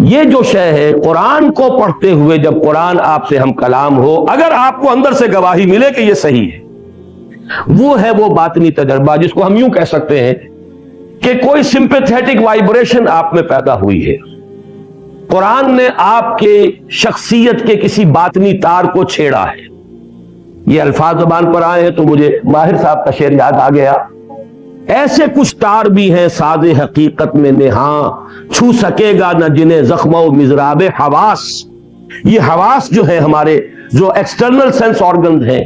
یہ جو شے ہے قرآن کو پڑھتے ہوئے، جب قرآن آپ سے ہم کلام ہو، اگر آپ کو اندر سے گواہی ملے کہ یہ صحیح ہے، وہ ہے وہ باطنی تجربہ جس کو ہم یوں کہہ سکتے ہیں کہ کوئی سمپیتھیٹک وائبریشن آپ میں پیدا ہوئی ہے۔ قرآن نے آپ کے شخصیت کے کسی باطنی تار کو چھیڑا ہے۔ یہ الفاظ زبان پر آئے ہیں تو مجھے ماہر صاحب کا شعر یاد آ گیا، ایسے کچھ تار بھی ہیں ساز حقیقت میں نہاں، چھو سکے گا نہ جنہیں زخم و مضراب حواس۔ یہ حواس جو ہیں ہمارے، جو ایکسٹرنل سینس آرگنز ہیں،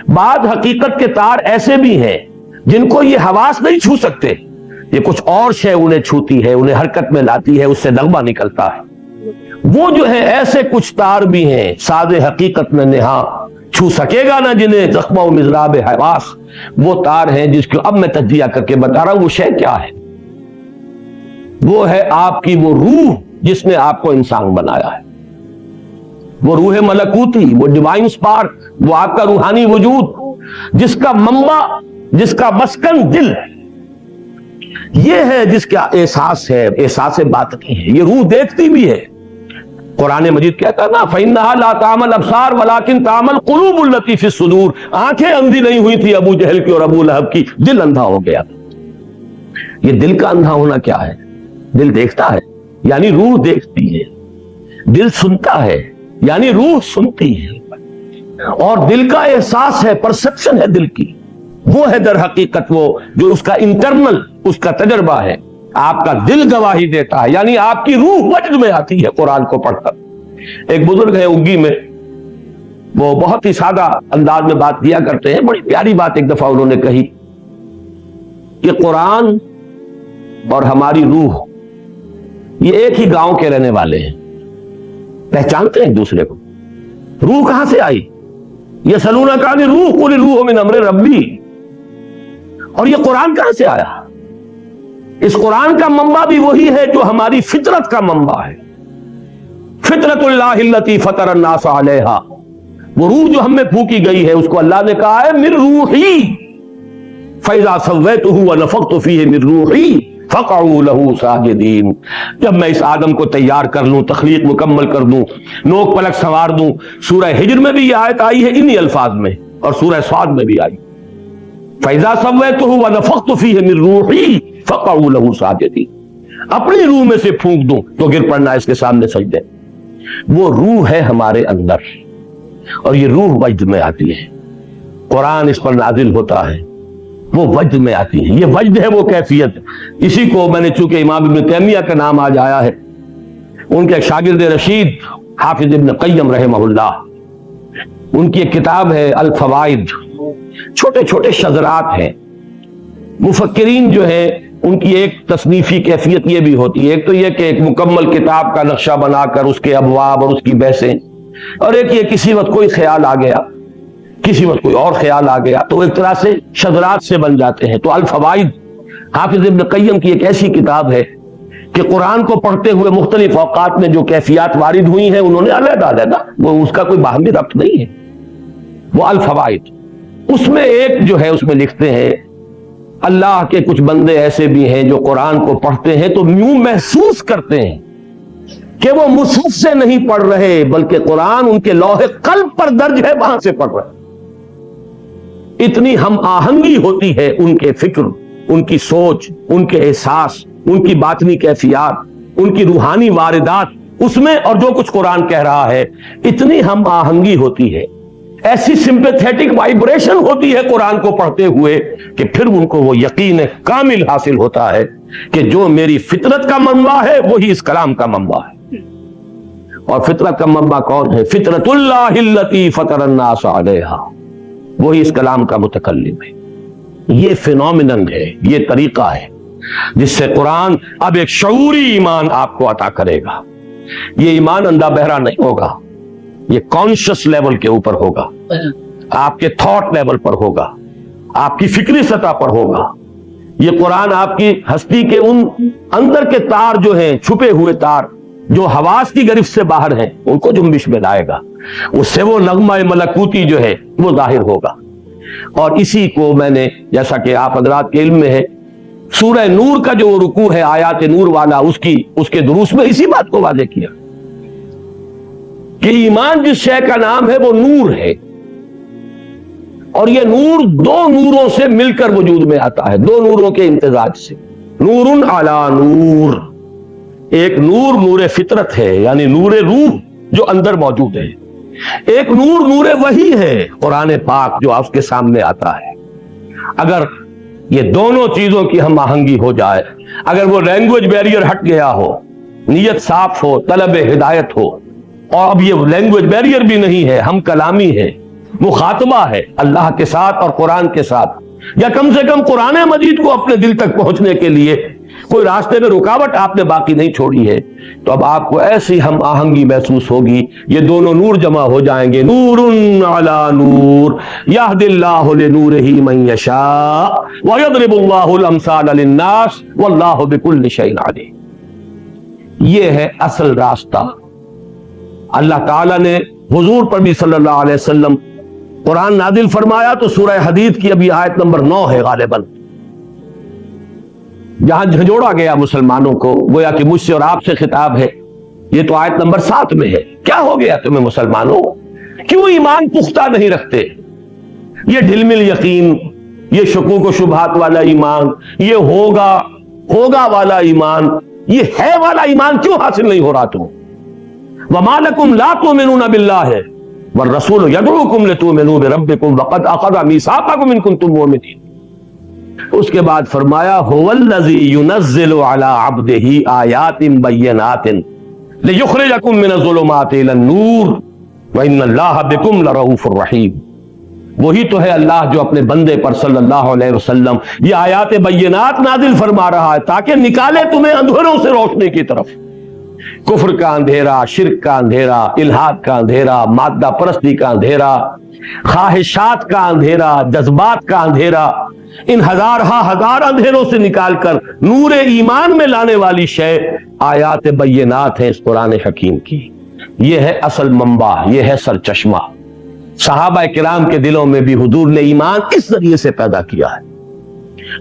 بعض حقیقت کے تار ایسے بھی ہیں جن کو یہ حواس نہیں چھو سکتے، یہ کچھ اور شے انہیں چھوتی ہے، انہیں حرکت میں لاتی ہے، اس سے نغمہ نکلتا ہے۔ وہ جو ہے ایسے کچھ تار بھی ہیں ساز حقیقت نہ نہا چھو سکے گا نہ جنہیں زخمہ و مضراب حواس، وہ تار ہیں جس کو اب میں تجزیہ کر کے بتا رہا ہوں وہ شے کیا ہے۔ وہ ہے آپ کی وہ روح جس نے آپ کو انسان بنایا ہے، وہ روح ملکوتی، وہ ڈیوائن سپارک، وہ آپ کا روحانی وجود جس کا منبع، جس کا مسکن دل ہے، یہ ہے جس کا احساس ہے، احساس باطنی ہے، یہ روح دیکھتی بھی ہے۔ قرآن مجید کہتا ہے نا فَإِنَّهَا لَا تَعْمَى الْأَبْصَارُ وَلَكِنْ تَعْمَى الْقُلُوبُ الَّتِي فِي الصُّدُورِ، آنکھیں اندھی نہیں ہوئی تھی ابو جہل کی اور ابو لہب کی، دل اندھا ہو گیا۔ یہ دل کا اندھا ہونا کیا ہے؟ دل دیکھتا ہے یعنی روح دیکھتی ہے، دل سنتا ہے یعنی روح سنتی ہے، اور دل کا احساس ہے، پرسپشن ہے دل کی، وہ ہے در حقیقت وہ جو اس کا انٹرنل، اس کا تجربہ ہے۔ آپ کا دل گواہی دیتا ہے یعنی آپ کی روح وجد میں آتی ہے قرآن کو پڑھ کر۔ ایک بزرگ ہے اگی میں، وہ بہت ہی سادہ انداز میں بات کیا کرتے ہیں، بڑی پیاری بات ایک دفعہ انہوں نے کہی کہ قرآن اور ہماری روح یہ ایک ہی گاؤں کے رہنے والے ہیں، پہچانتے ہیں ایک دوسرے کو۔ روح کہاں سے آئی؟ یسألونک عن الروح قل الروح من امر ربی، اور یہ قرآن کہاں سے آیا؟ اس قرآن کا منبع بھی وہی ہے جو ہماری فطرت کا منبع ہے، فطرت اللہ التی فطر الناس علیہا، وہ روح جو ہم میں پھونکی گئی ہے اس کو اللہ نے کہا ہے من روحی فاذا سویتہ ونفخت فیہ من روحی فقعوا لہ ساجدین، جب میں اس آدم کو تیار کر لوں، تخلیق مکمل کر دوں، نوک پلک سنوار دوں۔ سورہ ہجر میں بھی یہ آیت آئی ہے انہی الفاظ میں، اور سورہ صاد میں بھی آئی فَإِذَا سَوَّيْتُهُ وَنَفَخْتُ فِيهِ مِن رُوحِي فَقَعُوا لَهُ سَاجِدِينَ، اپنی روح میں سے پھونک دوں تو گر پڑنا اس کے سامنے سجدے۔ وہ روح ہے ہمارے اندر، اور یہ روح وجد میں آتی ہے، قرآن اس پر نازل ہوتا ہے، وہ وجد میں آتی ہے، یہ وجد ہے، وہ کیفیت۔ اسی کو میں نے چونکہ امام ابن تیمیہ کا نام آج آیا ہے، ان کے ایک شاگرد رشید حافظ ابن قیم رحمہ اللہ، ان کی ایک کتاب ہے الفوائد، چھوٹے چھوٹے شذرات ہیں۔ مفکرین جو ہیں ان کی ایک تصنیفی کیفیت یہ بھی ہوتی ہے، ایک تو یہ کہ ایک مکمل کتاب کا نقشہ بنا کر اس کے ابواب اور اس کی بحثیں، اور ایک یہ کسی وقت کوئی خیال آ گیا، کسی وقت کوئی اور خیال آ گیا، تو ایک طرح سے شذرات سے بن جاتے ہیں۔ تو الفوائد حافظ ابن قیم کی ایک ایسی کتاب ہے کہ قرآن کو پڑھتے ہوئے مختلف اوقات میں جو کیفیات وارد ہوئی ہیں انہوں نے علیحدہ علیحدہ، وہ اس کا کوئی باہمی ربط نہیں ہے، وہ الفوائد۔ اس میں ایک جو ہے اس میں لکھتے ہیں اللہ کے کچھ بندے ایسے بھی ہیں جو قرآن کو پڑھتے ہیں تو یوں محسوس کرتے ہیں کہ وہ مصحف سے نہیں پڑھ رہے بلکہ قرآن ان کے لوح قلب پر درج ہے، وہاں سے پڑھ رہے۔ اتنی ہم آہنگی ہوتی ہے ان کے فکر، ان کی سوچ، ان کے احساس، ان کی باطنی کیفیات، ان کی روحانی واردات اس میں، اور جو کچھ قرآن کہہ رہا ہے، اتنی ہم آہنگی ہوتی ہے، ایسی سمپیتھیٹک وائبریشن ہوتی ہے قرآن کو پڑھتے ہوئے کہ پھر ان کو وہ یقین کامل حاصل ہوتا ہے کہ جو میری فطرت کا منبع ہے وہی اس کلام کا منبع ہے۔ اور فطرت کا منبع کون ہے؟ فطرت اللہ التی فطر الناس علیہا، وہی اس کلام کا متکلم ہے۔ یہ فینومینن ہے، یہ طریقہ ہے جس سے قرآن اب ایک شعوری ایمان آپ کو عطا کرے گا۔ یہ ایمان اندھا بہرا نہیں ہوگا، یہ کانشس لیول کے اوپر ہوگا، آپ کے تھاٹ لیول پر ہوگا، آپ کی فکری سطح پر ہوگا۔ یہ قرآن آپ کی ہستی کے ان اندر کے تار جو ہیں، چھپے ہوئے تار جو حواس کی گرفت سے باہر ہیں، ان کو جنبش میں لائے گا، اس سے وہ نغمہ ملکوتی جو ہے وہ ظاہر ہوگا۔ اور اسی کو میں نے، جیسا کہ آپ حضرات کے علم میں ہے، سورہ نور کا جو رکوع ہے آیات نور والا، اس کے دروس میں اسی بات کو واضح کیا کہ ایمان جس شے کا نام ہے وہ نور ہے، اور یہ نور دو نوروں سے مل کر وجود میں آتا ہے، دو نوروں کے امتزاج سے، نور علی نور۔ ایک نور نور فطرت ہے یعنی نور روح جو اندر موجود ہے، ایک نور نور وحی ہے قرآن پاک جو اس کے سامنے آتا ہے۔ اگر یہ دونوں چیزوں کی ہم آہنگی ہو جائے، اگر وہ لینگویج بیریئر ہٹ گیا ہو، نیت صاف ہو، طلب ہدایت ہو، اور اب یہ لینگویج بیریئر بھی نہیں ہے، ہم کلامی ہے، مخاطبہ ہے اللہ کے ساتھ اور قرآن کے ساتھ، یا کم سے کم قرآن مجید کو اپنے دل تک پہنچنے کے لیے کوئی راستے میں رکاوٹ آپ نے باقی نہیں چھوڑی ہے، تو اب آپ کو ایسی ہم آہنگی محسوس ہوگی، یہ دونوں نور جمع ہو جائیں گے، نور علی نور یہدی اللہ لنورہ من یشاء ویضرب اللہ الامثال للناس واللہ بکل شیء علیم۔ یہ ہے اصل راستہ۔ اللہ تعالیٰ نے حضور پر بھی صلی اللہ علیہ وسلم قرآن نازل فرمایا تو سورہ حدید کی ابھی آیت نمبر 9 ہے غالباً، جہاں جھنجھوڑا گیا مسلمانوں کو، گویا کہ مجھ سے اور آپ سے خطاب ہے۔ یہ تو آیت نمبر 7 میں ہے۔ کیا ہو گیا تمہیں مسلمانوں؟ کیوں ایمان پختہ نہیں رکھتے؟ یہ ڈھل مل یقین، یہ شکوک و شبہات والا ایمان، یہ ہوگا والا ایمان، یہ ہے والا ایمان کیوں حاصل نہیں ہو رہا تم؟ وَمَا لَكُمْ لَا تُؤْمِنُونَ بِاللَّهِ وَالرَّسُولُ يَدْعُوكُمْ لِتُؤْمِنُوا بِرَبِّكُمْ وَقَدْ أَخَذَ مِيثَاقَكُمْ إِن كُنتُم مُؤْمِنِينَ۔ اس کے بعد فرمایا هُوَ الَّذِي يُنَزِّلُ عَلَىٰ عَبْدِهِ آيَاتٍ بَيِّنَاتٍ لِيُخْرِجَكُم مِّنَ الظُّلُمَاتِ إِلَى النُّورِ وَإِنَّ اللَّهَ بِكُمْ لَرَءُوفٌ رَحِيمٌ۔ وہی تو ہے اللہ جو اپنے بندے پر صلی اللہ علیہ وسلم یہ آیات بینات نازل فرما رہا ہے تاکہ نکالے تمہیں اندھیروں سے روشنی کی طرف، کفر کا اندھیرا، شرک کا اندھیرا، الحاد کا اندھیرا، مادہ پرستی کا اندھیرا، خواہشات کا اندھیرا، جذبات کا اندھیرا، ان ہزار اندھیروں سے نکال کر نور ایمان میں لانے والی شے آیات بینات ہیں اس قرآن حکیم کی۔ یہ ہے اصل منبع، یہ ہے سرچشمہ۔ صحابہ کرام کے دلوں میں بھی حضور نے ایمان اس ذریعے سے پیدا کیا ہے۔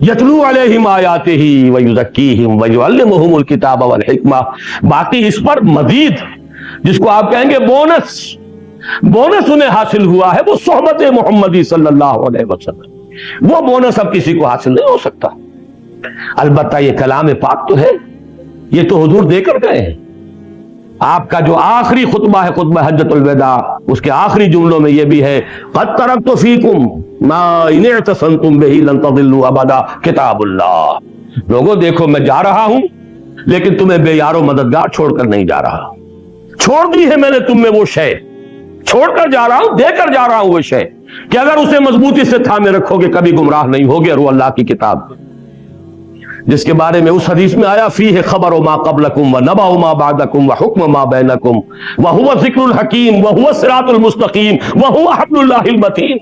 یتلو علیہم آیاتہ ویزکیہم ویعلمہم الکتاب والحکمہ۔ باقی اس پر مزید جس کو آپ کہیں گے بونس انہیں حاصل ہوا ہے، وہ صحبت محمدی صلی اللہ علیہ وسلم۔ وہ بونس اب کسی کو حاصل نہیں ہو سکتا۔ البتہ یہ کلام پاک تو ہے، یہ تو حضور دے کر گئے ہیں۔ آپ کا جو آخری خطبہ ہے، خطبہ حجۃ الوداع، اس کے آخری جملوں میں یہ بھی ہے قد ترکت فیکم ما ان اعتصمتم بہ لن تضلوا ابدا کتاب اللہ۔ لوگوں دیکھو میں جا رہا ہوں لیکن تمہیں بے یار و مددگار چھوڑ کر نہیں جا رہا، چھوڑ دی ہے میں نے تم میں وہ شے، چھوڑ کر جا رہا ہوں، دے کر جا رہا ہوں وہ شے کہ اگر اسے مضبوطی سے تھامے رکھو گے کبھی گمراہ نہیں ہوگے، اور وہ اللہ کی کتاب جس کے بارے میں اس حدیث میں آیا فیہ خبر ما قبلکم ونبأ ما بعدکم وحکم ما بینکم وہو ذکر الحکیم وہو الصراط المستقیم وہو حبل اللہ المتین۔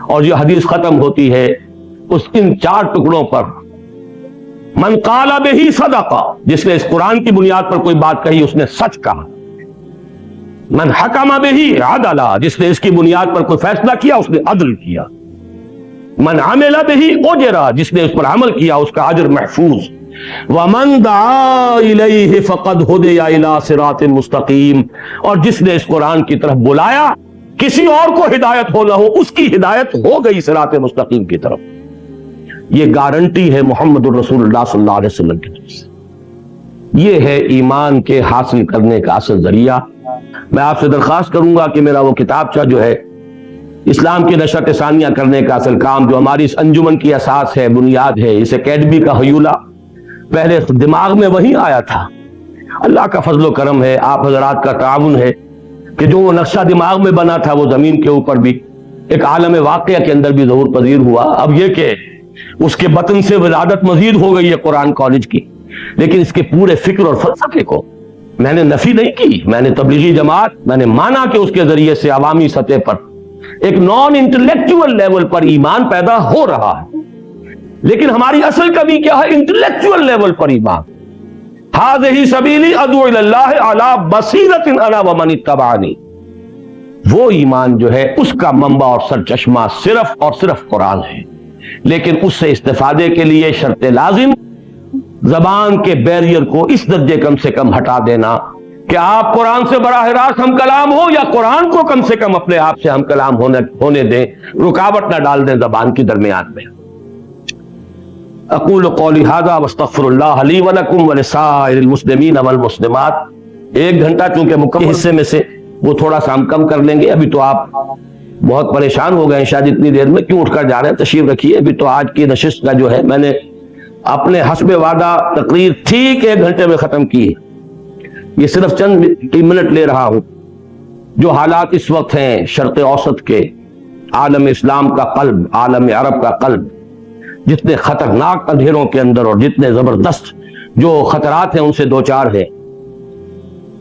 اور یہ حدیث ختم ہوتی ہے اس ان 4 ٹکڑوں پر، من قال بہ صدق، جس نے اس قرآن کی بنیاد پر کوئی بات کہی اس نے سچ کہا، من حکم بہ عدل، جس نے اس کی بنیاد پر کوئی فیصلہ کیا اس نے عدل کیا، من عمل بہ اجر، جس نے اس پر عمل کیا اس کا اجر محفوظ، ومن دعا الیہ فقد ہدی الی صراط مستقیم، اور جس نے اس قرآن کی طرف بلایا کسی اور کو ہدایت ہو نہ ہو اس کی ہدایت ہو گئی صراط مستقیم کی طرف۔ یہ گارنٹی ہے محمد الرسول اللہ صلی اللہ علیہ وسلم کی طرف سے۔ یہ ہے ایمان کے حاصل کرنے کا اصل ذریعہ۔ میں آپ سے درخواست کروں گا کہ میرا وہ کتابچہ جو ہے اسلام کی نشر ثانیہ کرنے کا اصل کام جو ہماری اس انجمن کی اساس ہے، بنیاد ہے، اس اکیڈمی کا حیولہ پہلے دماغ میں وہی آیا تھا۔ اللہ کا فضل و کرم ہے، آپ حضرات کا تعاون ہے کہ جو وہ نقشہ دماغ میں بنا تھا وہ زمین کے اوپر بھی ایک عالم واقعہ کے اندر بھی ظہور پذیر ہوا۔ اب یہ کہ اس کے بطن سے ولادت مزید ہو گئی ہے قرآن کالج کی، لیکن اس کے پورے فکر اور فلسفے کو میں نے نفی نہیں کی، میں نے تبلیغی جماعت میں نے مانا کہ اس کے ذریعے سے عوامی سطح پر ایک نان انٹلیکچوئل لیول پر ایمان پیدا ہو رہا ہے، لیکن ہماری اصل کمی کیا ہے؟ انٹلیکچوئل لیول پر ایمان۔ ھذہ سبیلی ادعو الی اللہ علی بصیرۃ انا ومن اتبعنی، وہ ایمان جو ہے اس کا منبع اور سرچشمہ صرف اور صرف قرآن ہے، لیکن اس سے استفادے کے لیے شرط لازم زبان کے بیریئر کو اس درجے کم سے کم ہٹا دینا کہ آپ قرآن سے براہ راست ہم کلام ہو، یا قرآن کو کم سے کم اپنے آپ سے ہم کلام ہونے دیں، رکاوٹ نہ ڈال دیں زبان کی درمیان میں۔ اقول قولی ھذا واستغفر اللہ لی ولکم ولسائر المسلمین والمسلمات۔ 1 گھنٹہ چونکہ مکمل حصے میں سے وہ تھوڑا سا ہم کم کر لیں گے، ابھی تو آپ بہت پریشان ہو گئے ہیں شاید اتنی دیر میں، کیوں اٹھ کر جا رہے ہیں؟ تشریف رکھیے۔ ابھی تو آج کی نشست کا جو ہے میں نے اپنے حسب وعدہ تقریر ٹھیک 1 گھنٹے میں ختم کی ہے، یہ صرف چند منٹ لے رہا ہوں۔ جو حالات اس وقت ہیں شرق اوسط کے، عالم اسلام کا قلب، عالم عرب کا قلب، جتنے خطرناک اندھیروں کے اندر اور جتنے زبردست جو خطرات ہیں ان سے دوچار ہے۔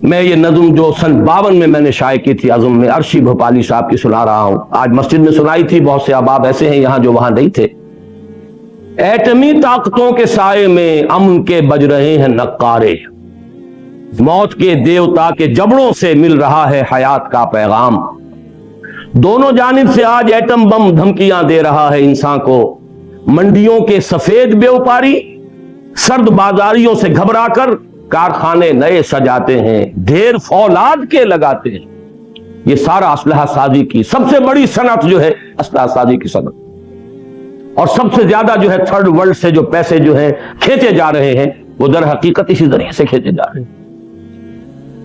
میں یہ نظم جو سن 52 میں نے شائع کی تھی عزم میں، عرشی بھوپالی صاحب کی سنا رہا ہوں، آج مسجد میں سنائی تھی، بہت سے احباب ایسے ہیں یہاں جو وہاں نہیں تھے۔ ایٹمی طاقتوں کے سائے میں امن کے بج رہے ہیں نقارے، موت کے دیوتا کے جبڑوں سے مل رہا ہے حیات کا پیغام، دونوں جانب سے آج ایٹم بم دھمکیاں دے رہا ہے انسان کو، منڈیوں کے سفید بیوپاری سرد بازاریوں سے گھبرا کر کارخانے نئے سجاتے ہیں، ڈھیر فولاد کے لگاتے ہیں۔ یہ سارا اسلحہ سازی کی سب سے بڑی صنعت جو ہے اسلحہ سازی کی صنعت، اور سب سے زیادہ جو ہے تھرڈ ورلڈ سے جو پیسے جو ہیں کھینچے جا رہے ہیں وہ در حقیقت اسی ذریعے سے کھینچے جا رہے ہیں۔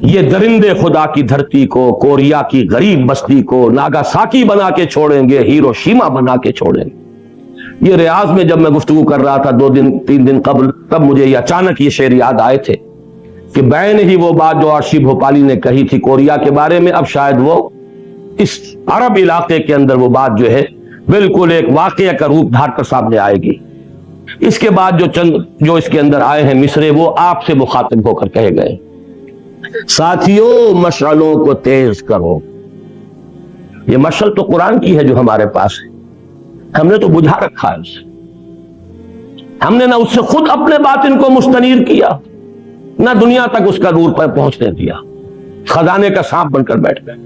یہ درندے خدا کی دھرتی کو، کوریا کی غریب بستی کو ناگاساکی بنا کے چھوڑیں گے، ہیروشیما بنا کے چھوڑیں گے۔ یہ ریاض میں جب میں گفتگو کر رہا تھا 2-3 دن قبل، تب مجھے یہ اچانک یہ شعر یاد آئے تھے کہ بین ہی وہ بات جو عرشی بھوپالی نے کہی تھی کوریا کے بارے میں، اب شاید وہ اس عرب علاقے کے اندر وہ بات جو ہے بالکل ایک واقعہ کا روپ دھار کر سامنے آئے گی۔ اس کے بعد جو اس کے اندر آئے ہیں مصرے، وہ آپ سے مخاطب ہو کر کہے گئے، ساتھیوں مشعلوں کو تیز کرو۔ یہ مشعل تو قرآن کی ہے جو ہمارے پاس ہے، ہم نے تو بجھا رکھا ہے اسے، ہم نے نہ اس سے خود اپنے باطن کو مستنیر کیا، نہ دنیا تک اس کا نور پر پہنچنے دیا، خزانے کا سانپ بن کر بیٹھ گئے۔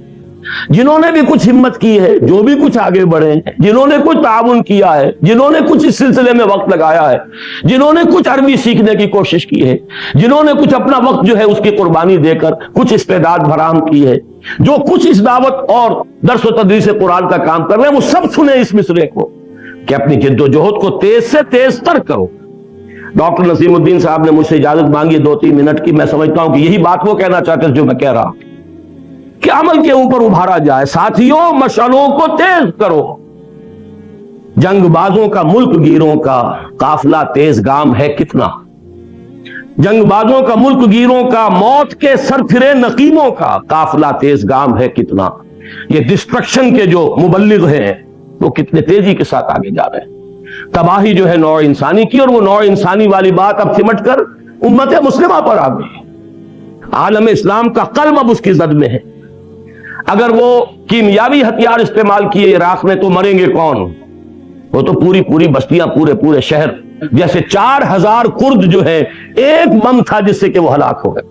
جنہوں نے بھی کچھ ہمت کی ہے، جو بھی کچھ آگے بڑھے ہیں، جنہوں نے کچھ تعاون کیا ہے، جنہوں نے کچھ اس سلسلے میں وقت لگایا ہے، جنہوں نے کچھ عربی سیکھنے کی کوشش کی ہے، جنہوں نے کچھ اپنا وقت جو ہے اس کی قربانی دے کر کچھ استعداد فراہم کی ہے، جو کچھ اس دعوت اور درس و تدریس قرآن کا کام کر رہے ہیں، وہ سب سنیں اس مصرے کو کہ اپنی جد و جہد کو تیز سے تیز تر کرو۔ ڈاکٹر نسیم الدین صاحب نے مجھ سے اجازت مانگی 2-3 منٹ کی، میں سمجھتا ہوں کہ یہی بات وہ کہنا چاہتے ہیں جو میں کہہ رہا ہوں کہ عمل کے اوپر ابھارا جائے، ساتھیوں مشعلوں کو تیز کرو۔ جنگ بازوں کا ملک گیروں کا قافلہ تیز گام ہے کتنا، جنگ بازوں کا ملک گیروں کا موت کے سر پھرے نقیبوں کا قافلہ تیز گام ہے کتنا۔ یہ ڈسٹرکشن کے جو مبلغ ہیں وہ کتنے تیزی کے ساتھ آگے جا رہے ہیں، تباہی جو ہے نوع انسانی کی، اور وہ نوع انسانی والی بات اب سمٹ کر امت مسلمہ پر آ گئی۔ عالم اسلام کا قلب اب اس کی زد میں ہے۔ اگر وہ کیمیاوی ہتھیار استعمال کیے عراق میں تو مریں گے کون؟ وہ تو پوری بستیاں، پورے شہر، جیسے 4000 کرد جو ہے ایک بم تھا جس سے کہ وہ ہلاک ہو گئے،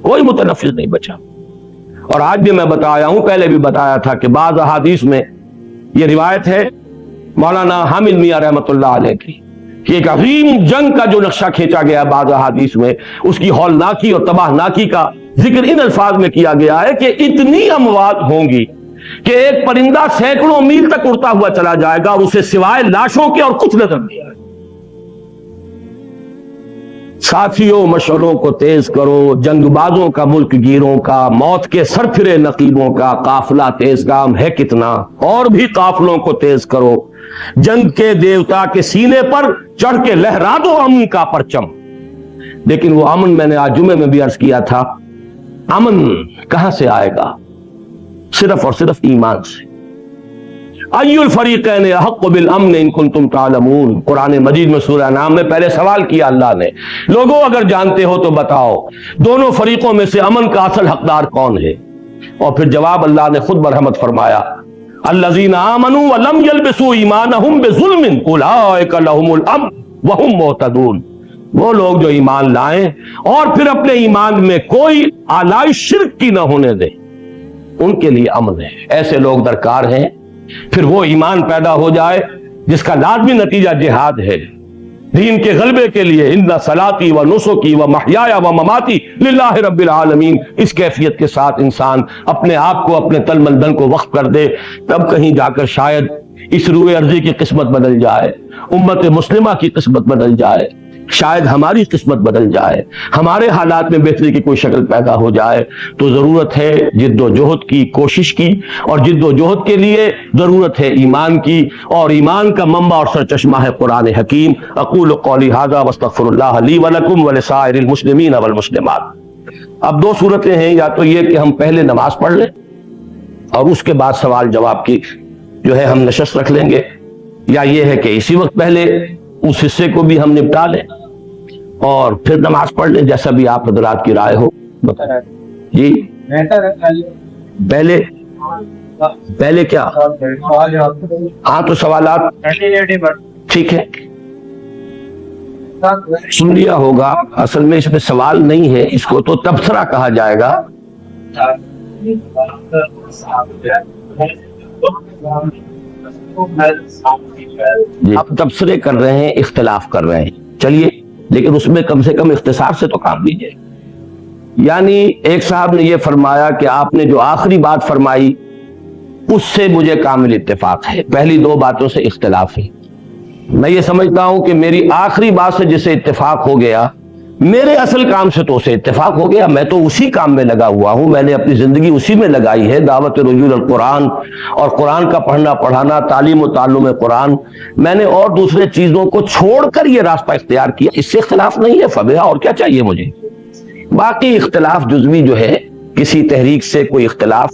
کوئی متنفذ نہیں بچا۔ اور آج بھی میں بتایا ہوں، پہلے بھی بتایا تھا کہ بعض احادیث میں یہ روایت ہے مولانا حامد میاں رحمت اللہ علیہ کی کہ ایک عظیم جنگ کا جو نقشہ کھینچا گیا بعض احادیث میں، اس کی ہولناکی اور تباہ ناکی کا ذکر ان الفاظ میں کیا گیا ہے کہ اتنی اموات ہوں گی کہ ایک پرندہ سینکڑوں میل تک اڑتا ہوا چلا جائے گا اور اسے سوائے لاشوں کے اور کچھ نظر نہیں آئے۔ ساتھیوں مشعلوں کو تیز کرو، جنگ بازوں کا ملک گیروں کا موت کے سر پھرے نقیبوں کا قافلہ تیز گام ہے کتنا، اور بھی قافلوں کو تیز کرو، جنگ کے دیوتا کے سینے پر چڑھ کے لہرا دو امن کا پرچم۔ لیکن وہ امن میں نے آج جمعے میں بھی عرض کیا تھا، امن کہاں سے آئے گا؟ صرف اور صرف ایمان سے۔ ای الفریقین احق بالامن ان کنتم تعلمون، قرآن مجید میں سورہ انعام میں پہلے سوال کیا اللہ نے، لوگوں اگر جانتے ہو تو بتاؤ دونوں فریقوں میں سے امن کا اصل حقدار کون ہے؟ اور پھر جواب اللہ نے خود برحمت فرمایا، الذین آمنوا ولم یلبسوا ایمانہم بظلم اولئک لہم الامن وہم مہتدون، وہ لوگ جو ایمان لائیں اور پھر اپنے ایمان میں کوئی آلائش شرک کی نہ ہونے دیں، ان کے لیے امن ہے۔ ایسے لوگ درکار ہیں۔ پھر وہ ایمان پیدا ہو جائے جس کا لازمی نتیجہ جہاد ہے دین کے غلبے کے لیے، ان صلاتی و نسکی و محیایا و مماتی للہ رب العالمین، اس کیفیت کے ساتھ انسان اپنے آپ کو، اپنے تن مندن کو وقف کر دے، تب کہیں جا کر شاید اس روئے ارضی کی قسمت بدل جائے، امت مسلمہ کی قسمت بدل جائے، شاید ہماری قسمت بدل جائے، ہمارے حالات میں بہتری کی کوئی شکل پیدا ہو جائے۔ تو ضرورت ہے جد و جہد کی، کوشش کی، اور جد و جہد کے لیے ضرورت ہے ایمان کی، اور ایمان کا منبع اور سرچشمہ ہے قرآن حکیم۔ اقول قولی ھذا واستغفر اللہ لی ولکم ولسائر المسلمین والمسلمات۔ اب 2 صورتیں ہیں، یا تو یہ کہ ہم پہلے نماز پڑھ لیں اور اس کے بعد سوال جواب کی جو ہے ہم نشست رکھ لیں گے، یا یہ ہے کہ اسی وقت پہلے اس حصے کو بھی ہم نپٹا لیں اور پھر نماز پڑھ لیں، جیسا بھی آپ حضرات کی رائے ہو؟ جی پہلے کیا؟ ہاں تو سوالات ٹھیک ہے سن لیا ہوگا. اصل میں اس میں سوال نہیں ہے، اس کو تو تبصرہ کہا جائے گا. آپ تبصرے کر رہے ہیں، اختلاف کر رہے ہیں، چلیے، لیکن اس میں کم سے کم اختصار سے تو کام لیجیے. یعنی ایک صاحب نے یہ فرمایا کہ آپ نے جو آخری بات فرمائی اس سے مجھے کامل اتفاق ہے، پہلی دو باتوں سے اختلاف ہے. میں یہ سمجھتا ہوں کہ میری آخری بات سے جسے اتفاق ہو گیا، میرے اصل کام سے تو اسے اتفاق ہو گیا. میں تو اسی کام میں لگا ہوا ہوں، میں نے اپنی زندگی اسی میں لگائی ہے، دعوت رجوع القرآن اور قرآن کا پڑھنا پڑھانا، تعلیم و تعلم قرآن. میں نے اور دوسرے چیزوں کو چھوڑ کر یہ راستہ اختیار کیا، اس سے اختلاف نہیں ہے. فبہا، اور کیا چاہیے مجھے؟ باقی اختلاف جزوی جو ہے، کسی تحریک سے کوئی اختلاف،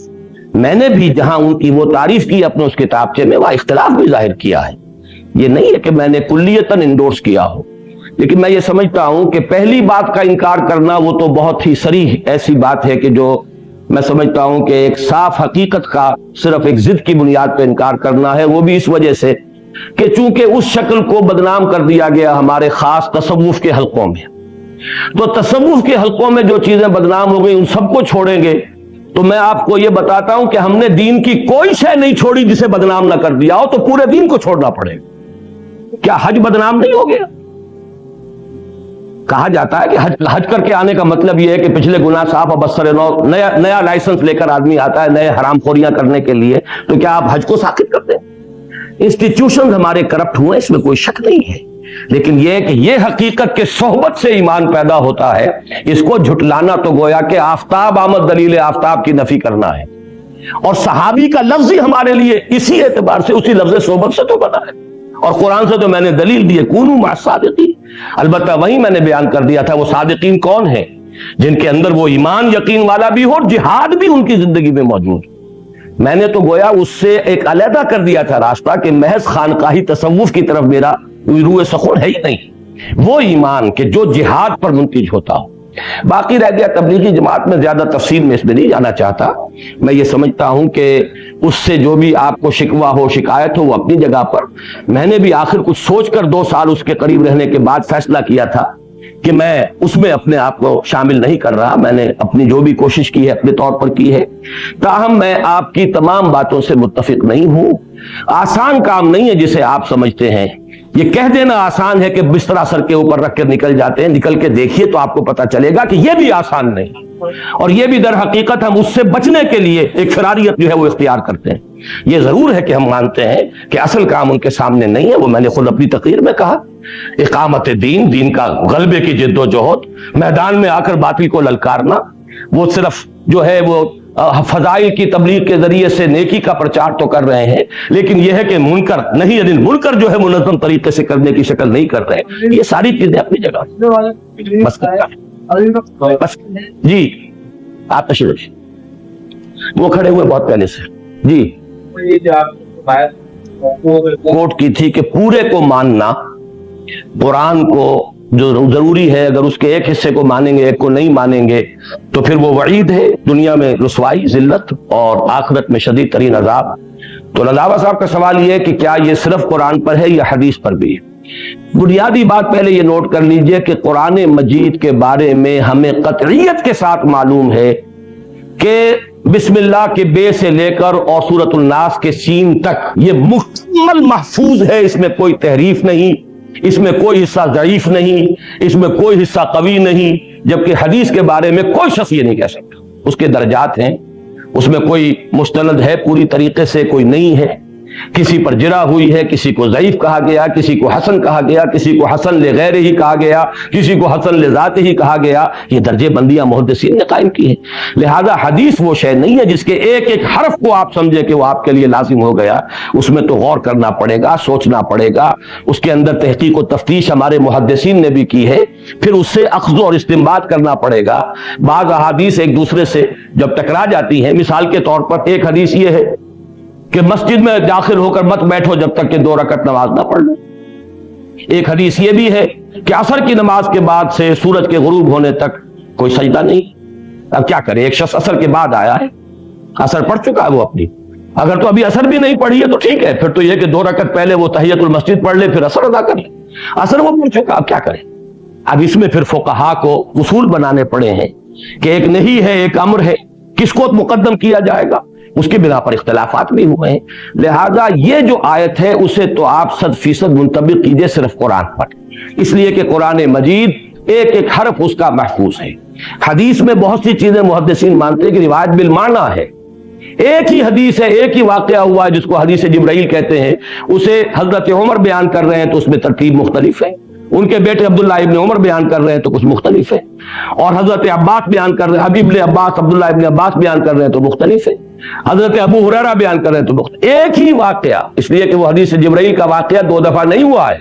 میں نے بھی جہاں ان کی وہ تعریف کی اپنے اس کتابچے میں، وہاں اختلاف بھی ظاہر کیا ہے. یہ نہیں ہے کہ میں نے کلیتاً انڈورس کیا ہو، لیکن میں یہ سمجھتا ہوں کہ پہلی بات کا انکار کرنا وہ تو بہت ہی صریح ایسی بات ہے کہ جو میں سمجھتا ہوں کہ ایک صاف حقیقت کا صرف ایک ضد کی بنیاد پہ انکار کرنا ہے. وہ بھی اس وجہ سے کہ چونکہ اس شکل کو بدنام کر دیا گیا ہمارے خاص تصوف کے حلقوں میں، تو تصوف کے حلقوں میں جو چیزیں بدنام ہو گئی ان سب کو چھوڑیں گے تو میں آپ کو یہ بتاتا ہوں کہ ہم نے دین کی کوئی شے نہیں چھوڑی جسے بدنام نہ کر دیا ہو، تو پورے دین کو چھوڑنا پڑے گا. کیا حج بدنام نہیں ہو گیا؟ کہا جاتا ہے کہ حج کر کے آنے کا مطلب یہ ہے کہ پچھلے گناہ صاف اور بسر نو، نیا لائسنس لے کر آدمی آتا ہے نئے حرام خوریاں کرنے کے لیے. تو کیا آپ حج کو ساقط کر دیں؟ انسٹیٹیوشن ہمارے کرپٹ ہوئے، اس میں کوئی شک نہیں ہے، لیکن یہ کہ یہ حقیقت کے صحبت سے ایمان پیدا ہوتا ہے، اس کو جھٹلانا تو گویا کہ آفتاب آمد دلیل آفتاب کی نفی کرنا ہے. اور صحابی کا لفظ ہی ہمارے لیے اسی اعتبار سے اسی لفظ صحبت سے تو بنا ہے، اور قرآن سے تو میں نے دلیل دی ہے، کونوا مع الصادقین. البتہ وہیں میں نے بیان کر دیا تھا وہ صادقین کون ہیں، جن کے اندر وہ ایمان یقین والا بھی ہو اور جہاد بھی ان کی زندگی میں موجود. میں نے تو گویا اس سے ایک علیحدہ کر دیا تھا راستہ کہ محض خانقاہی تصوف کی طرف میرا روح سخن ہے ہی نہیں، وہ ایمان کہ جو جہاد پر منتج ہوتا ہو. باقی رہ گیا تبلیغی جماعت میں زیادہ تفصیل میں اس میں نہیں جانا چاہتا. میں یہ سمجھتا ہوں کہ اس سے جو بھی آپ کو شکوہ ہو، شکایت ہو، وہ اپنی جگہ پر. میں نے بھی آخر کچھ سوچ کر 2 سال اس کے قریب رہنے کے بعد فیصلہ کیا تھا کہ میں اس میں اپنے آپ کو شامل نہیں کر رہا. میں نے اپنی جو بھی کوشش کی ہے اپنے طور پر کی ہے، تاہم میں آپ کی تمام باتوں سے متفق نہیں ہوں. آسان کام نہیں ہے جسے آپ سمجھتے ہیں. یہ کہہ دینا آسان ہے کہ بستر سر کے اوپر رکھ کے نکل جاتے ہیں، نکل کے دیکھیے تو آپ کو پتا چلے گا کہ یہ بھی آسان نہیں، اور یہ بھی در حقیقت ہم اس سے بچنے کے لیے ایک فراریت جو ہے وہ اختیار کرتے ہیں. یہ ضرور ہے کہ ہم مانتے ہیں کہ اصل کام ان کے سامنے نہیں ہے. وہ میں نے خود اپنی تقریر میں کہا، اقامت دین، دین کا غلبے کی جد و جہد، میدان میں آ کر باطل کو للکارنا، وہ صرف جو ہے وہ فضائل کی تبلیغ کے ذریعے سے نیکی کا پرچار تو کر رہے ہیں، لیکن یہ ہے کہ منکر نہیں، یعنی منکر جو ہے منظم طریقے سے کرنے کی شکل نہیں کر رہے. یہ ساری چیزیں اپنی جگہ بس. جی آپ تشریف، وہ کھڑے ہوئے بہت پہلے سے. جی کوٹ کی تھی کہ پورے کو ماننا، قرآن کو جو ضروری ہے، اگر اس کے ایک حصے کو مانیں گے ایک کو نہیں مانیں گے تو پھر وہ وعید ہے، دنیا میں رسوائی، ذلت، اور آخرت میں شدید ترین عذاب. تو رضاوہ صاحب کا سوال یہ ہے کہ کیا یہ صرف قرآن پر ہے یا حدیث پر بھی؟ بنیادی بات پہلے یہ نوٹ کر لیجئے کہ قرآن مجید کے بارے میں ہمیں قطعیت کے ساتھ معلوم ہے کہ بسم اللہ کے بے سے لے کر اور سورۃ الناس کے سین تک یہ مکمل محفوظ ہے، اس میں کوئی تحریف نہیں، اس میں کوئی حصہ ضعیف نہیں، اس میں کوئی حصہ قوی نہیں. جبکہ حدیث کے بارے میں کوئی شخص یہ نہیں کہہ سکتا. اس کے درجات ہیں، اس میں کوئی مستند ہے پوری طریقے سے، کوئی نہیں ہے. کسی پر جرح ہوئی ہے، کسی کو ضعیف کہا گیا، کسی کو حسن کہا گیا، کسی کو حسن لغیر ہی کہا گیا، کسی کو حسن لذات ہی کہا گیا. یہ درجے بندیاں محدثین نے قائم کی ہیں. لہذا حدیث وہ شے نہیں ہے جس کے ایک ایک حرف کو آپ سمجھے کہ وہ آپ کے لیے لازم ہو گیا. اس میں تو غور کرنا پڑے گا، سوچنا پڑے گا، اس کے اندر تحقیق و تفتیش ہمارے محدثین نے بھی کی ہے، پھر اس سے اخذ اور استنباط کرنا پڑے گا. بعض احادیث ایک دوسرے سے جب ٹکرا جاتی ہیں، مثال کے طور پر ایک حدیث یہ ہے کہ مسجد میں داخل ہو کر مت بیٹھو جب تک کہ 2 رکعت نماز نہ پڑھ لو۔ ایک حدیث یہ بھی ہے کہ عصر کی نماز کے بعد سے سورج کے غروب ہونے تک کوئی سجدہ نہیں۔ اب کیا کرے، ایک شخص عصر کے بعد آیا ہے، عصر پڑھ چکا ہے وہ اپنی، اگر تو ابھی عصر بھی نہیں پڑھی ہے تو ٹھیک ہے، پھر تو یہ کہ 2 رکعت پہلے وہ تحیت المسجد پڑھ لے پھر عصر ادا کر لے۔ عصر وہ پڑھ چکا، اب کیا کرے؟ اب اس میں پھر فقہا کو اصول بنانے پڑے ہیں کہ ایک نہیں ہے ایک امر ہے، کس کو مقدم کیا جائے گا، اس کی بنا پر اختلافات بھی ہوئے ہیں۔ لہذا یہ جو آیت ہے اسے تو آپ 100% منطبق کیجئے صرف قرآن پر، اس لیے کہ قرآن مجید ایک ایک حرف اس کا محفوظ ہے۔ حدیث میں بہت سی چیزیں محدثین مانتے ہیں کہ روایت بالمعنی ہے، ایک ہی حدیث ہے، ایک ہی واقعہ ہوا ہے جس کو حدیث جبرائیل کہتے ہیں، اسے حضرت عمر بیان کر رہے ہیں تو اس میں ترتیب مختلف ہے، ان کے بیٹے عبداللہ ابن عمر بیان کر رہے ہیں تو کچھ مختلف ہے، اور حضرت عباس بیان کر رہے ہیں، حبیب ابن عباس عبداللہ ابن عباس بیان کر رہے ہیں تو مختلف ہے، حضرت ابو ہریرہ بیان کر رہے ہیں تو مختلف، ایک ہی واقعہ، اس لیے کہ وہ حدیث جبرائیل کا واقعہ 2 دفعہ نہیں ہوا ہے،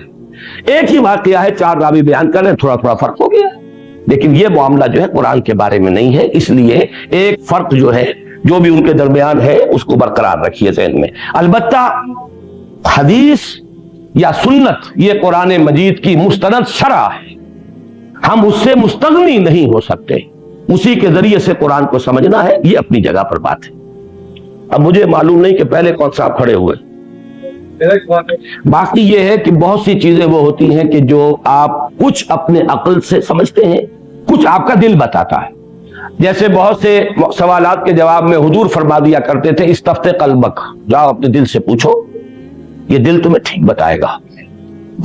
ایک ہی واقعہ ہے، 4 راوی بیان کر رہے ہیں، تھوڑا تھوڑا فرق ہو گیا، لیکن یہ معاملہ جو ہے قرآن کے بارے میں نہیں ہے، اس لیے ایک فرق جو ہے جو بھی ان کے درمیان ہے اس کو برقرار رکھیے ذہن میں۔ البتہ حدیث یا سنت یہ قرآن مجید کی مستند شرح ہے، ہم اس سے مستغنی نہیں ہو سکتے، اسی کے ذریعے سے قرآن کو سمجھنا ہے، یہ اپنی جگہ پر بات ہے۔ اب مجھے معلوم نہیں کہ پہلے کون صاحب کھڑے ہوئے، باقی یہ ہے کہ بہت سی چیزیں وہ ہوتی ہیں کہ جو آپ کچھ اپنے عقل سے سمجھتے ہیں، کچھ آپ کا دل بتاتا ہے۔ جیسے بہت سے سوالات کے جواب میں حضور فرما دیا کرتے تھے استفت قلبک، جاؤ اپنے دل سے پوچھو، یہ دل تمہیں ٹھیک بتائے گا۔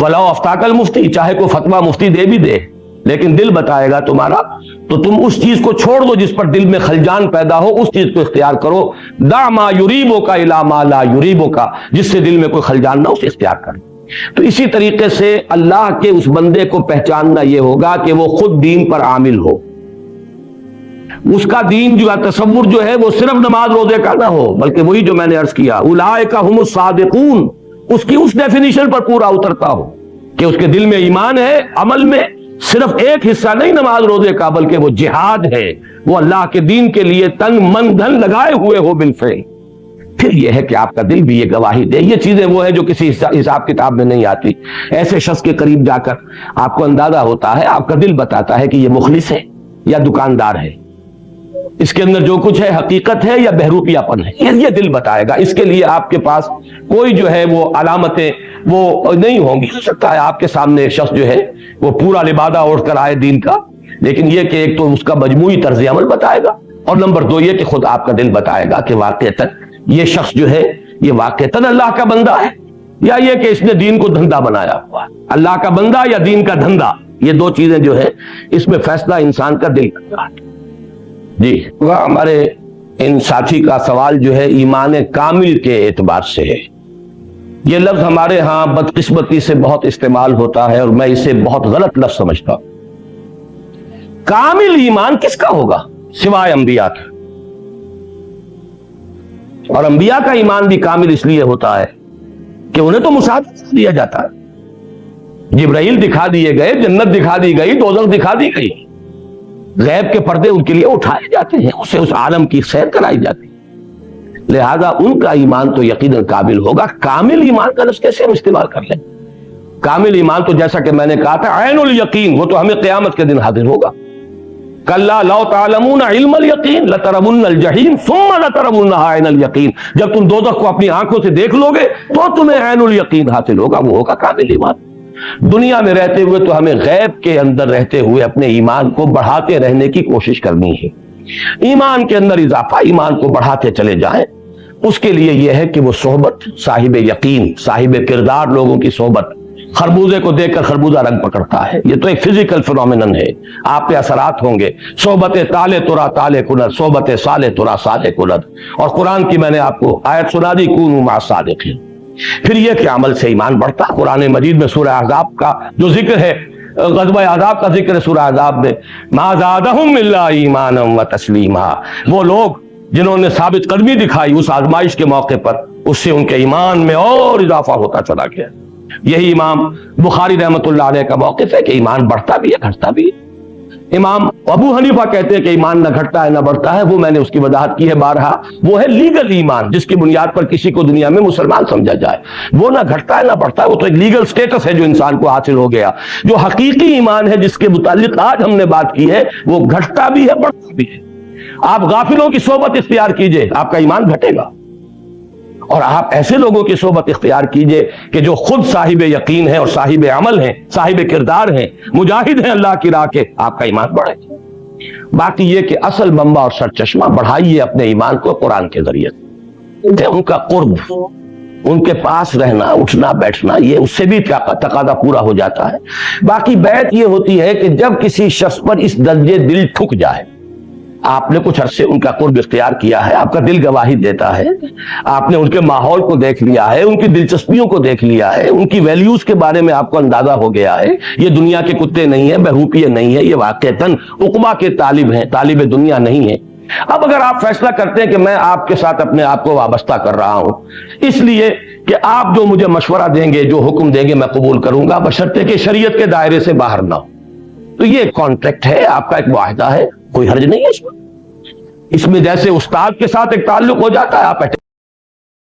ولاؤ افتاک المفتی، چاہے کوئی فتویٰ مفتی دے بھی دے لیکن دل بتائے گا تمہارا، تو تم اس چیز کو چھوڑ دو جس پر دل میں خلجان پیدا ہو، اس چیز کو اختیار کرو۔ دع ما یریبک الی ما لا یریبک، جس سے دل میں کوئی خلجان نہ، اسے اختیار کرو۔ تو اسی طریقے سے اللہ کے اس بندے کو پہچاننا یہ ہوگا کہ وہ خود دین پر عامل ہو، اس کا دین جو تصور جو ہے وہ صرف نماز روزے کا نہ ہو، بلکہ وہی جو میں نے عرض کیا اولئک هم الصادقون، اس کی اس ڈیفینیشن پر پورا اترتا ہو کہ اس کے دل میں ایمان ہے، عمل میں صرف ایک حصہ نہیں نماز روزے کا بلکہ وہ جہاد ہے، وہ اللہ کے دین کے لیے تن من دھن لگائے ہوئے ہو بالفعل۔ پھر یہ ہے کہ آپ کا دل بھی یہ گواہی دے، یہ چیزیں وہ ہیں جو کسی حساب کتاب میں نہیں آتی۔ ایسے شخص کے قریب جا کر آپ کو اندازہ ہوتا ہے، آپ کا دل بتاتا ہے کہ یہ مخلص ہے یا دکاندار ہے، اس کے اندر جو کچھ ہے حقیقت ہے یا بہروپیہ پن ہے، یہ دل بتائے گا۔ اس کے لیے آپ کے پاس کوئی جو ہے وہ علامتیں وہ نہیں ہوں گی۔ ہو سکتا ہے آپ کے سامنے ایک شخص جو ہے وہ پورا لبادہ اوڑھ کر آئے دین کا، لیکن یہ کہ ایک تو اس کا مجموعی طرز عمل بتائے گا، اور نمبر 2 یہ کہ خود آپ کا دل بتائے گا کہ واقعتاً یہ شخص جو ہے یہ واقعتاً اللہ کا بندہ ہے، یا یہ کہ اس نے دین کو دھندا بنایا ہوا ہے۔ اللہ کا بندہ یا دین کا دھندا، یہ 2 چیزیں جو ہے اس میں فیصلہ انسان کا دل کرتا ہے۔ جی ہمارے ان ساتھی کا سوال جو ہے ایمان کامل کے اعتبار سے ہے۔ یہ لفظ ہمارے ہاں بدقسمتی سے بہت استعمال ہوتا ہے اور میں اسے بہت غلط لفظ سمجھتا ہوں۔ کامل ایمان کس کا ہوگا سوائے انبیاء کے؟ اور انبیاء کا ایمان بھی کامل اس لیے ہوتا ہے کہ انہیں تو مشاہدہ دیا جاتا ہے، جبرائیل دکھا دیے گئے، جنت دکھا دی گئی، دوزخ دکھا دی گئی، غیب کے پردے ان کے لیے اٹھائے جاتے ہیں، اسے اس عالم کی سیر کرائی جاتی ہے، لہذا ان کا ایمان تو یقیناً کامل ہوگا۔ کامل ایمان کا لفظ کیسے ہم استعمال کر لیں؟ کامل ایمان تو جیسا کہ میں نے کہا تھا عین الیقین، وہ تو ہمیں قیامت کے دن حاضر ہوگا۔ کلا لو تعلمون علم الیقین لترون الجحیم ثم لترونها عین الیقین، جب تم دوزخ کو اپنی آنکھوں سے دیکھ لو گے تو تمہیں عین الیقین حاصل ہوگا، وہ ہوگا کامل ایمان۔ دنیا میں رہتے ہوئے تو ہمیں غیب کے اندر رہتے ہوئے اپنے ایمان کو بڑھاتے رہنے کی کوشش کرنی ہے، ایمان کے اندر اضافہ، ایمان کو بڑھاتے چلے جائیں۔ اس کے لیے یہ ہے کہ وہ صحبت، صاحب یقین، صاحب کردار لوگوں کی صحبت، خربوزے کو دیکھ کر خربوزہ رنگ پکڑتا ہے، یہ تو ایک فزیکل فنومینن ہے، آپ پہ اثرات ہوں گے۔ صحبت تالے ترا تالے کند، صحبت صالح ترا صالح کند، اور قرآن کی میں نے آپ کو آیت سنا دی کونوا مع الصادقین۔ پھر یہ کہ عمل سے ایمان بڑھتا۔ قرآن مجید میں سورہ احزاب کا جو ذکر ہے، غزوہ احزاب کا ذکر ہے سورہ احزاب میں، ما زادہم الا ایمانا و تسلیما، وہ لوگ جنہوں نے ثابت قدمی دکھائی اس آزمائش کے موقع پر، اس سے ان کے ایمان میں اور اضافہ ہوتا چلا گیا۔ یہی امام بخاری رحمۃ اللہ علیہ کا موقف ہے کہ ایمان بڑھتا بھی ہے گھٹتا بھی ہے۔ امام ابو حنیفہ کہتے ہیں کہ ایمان نہ گھٹتا ہے نہ بڑھتا ہے، وہ میں نے اس کی وضاحت کی ہے بارہا، وہ ہے لیگل ایمان جس کی بنیاد پر کسی کو دنیا میں مسلمان سمجھا جائے، وہ نہ گھٹتا ہے نہ بڑھتا ہے، وہ تو ایک لیگل سٹیٹس ہے جو انسان کو حاصل ہو گیا۔ جو حقیقی ایمان ہے جس کے متعلق آج ہم نے بات کی ہے، وہ گھٹتا بھی ہے بڑھتا بھی ہے۔ آپ غافلوں کی صحبت اختیار کیجئے، آپ کا ایمان گھٹے گا، اور آپ ایسے لوگوں کی صحبت اختیار کیجئے کہ جو خود صاحب یقین ہیں اور صاحب عمل ہیں، صاحب کردار ہیں، مجاہد ہیں اللہ کی راہ کے، آپ کا ایمان بڑھے۔ باقی یہ کہ اصل منبع اور سرچشمہ بڑھائیے اپنے ایمان کو قرآن کے ذریعے سے، ان کا قرب، ان کے پاس رہنا، اٹھنا بیٹھنا، یہ اس سے بھی تقاضا پورا ہو جاتا ہے۔ باقی بیعت یہ ہوتی ہے کہ جب کسی شخص پر اس درجے دل ٹھک جائے، آپ نے کچھ عرصے ان کا قرب اختیار کیا ہے، آپ کا دل گواہی دیتا ہے، آپ نے ان کے ماحول کو دیکھ لیا ہے، ان کی دلچسپیوں کو دیکھ لیا ہے، ان کی ویلیوز کے بارے میں آپ کو اندازہ ہو گیا ہے، یہ دنیا کے کتے نہیں ہیں، بہروپیے نہیں ہیں، یہ واقعتاً عقبہ کے طالب ہیں، طالب دنیا نہیں ہیں۔ اب اگر آپ فیصلہ کرتے ہیں کہ میں آپ کے ساتھ اپنے آپ کو وابستہ کر رہا ہوں اس لیے کہ آپ جو مجھے مشورہ دیں گے، جو حکم دیں گے میں قبول کروں گا، بشرطے کہ شریعت کے دائرے سے باہر نہ ہو، تو یہ ایک کانٹریکٹ ہے، آپ کا ایک معاہدہ ہے، کوئی حرج نہیں ہے اس میں جیسے استاد کے ساتھ ایک تعلق ہو جاتا ہے، آپ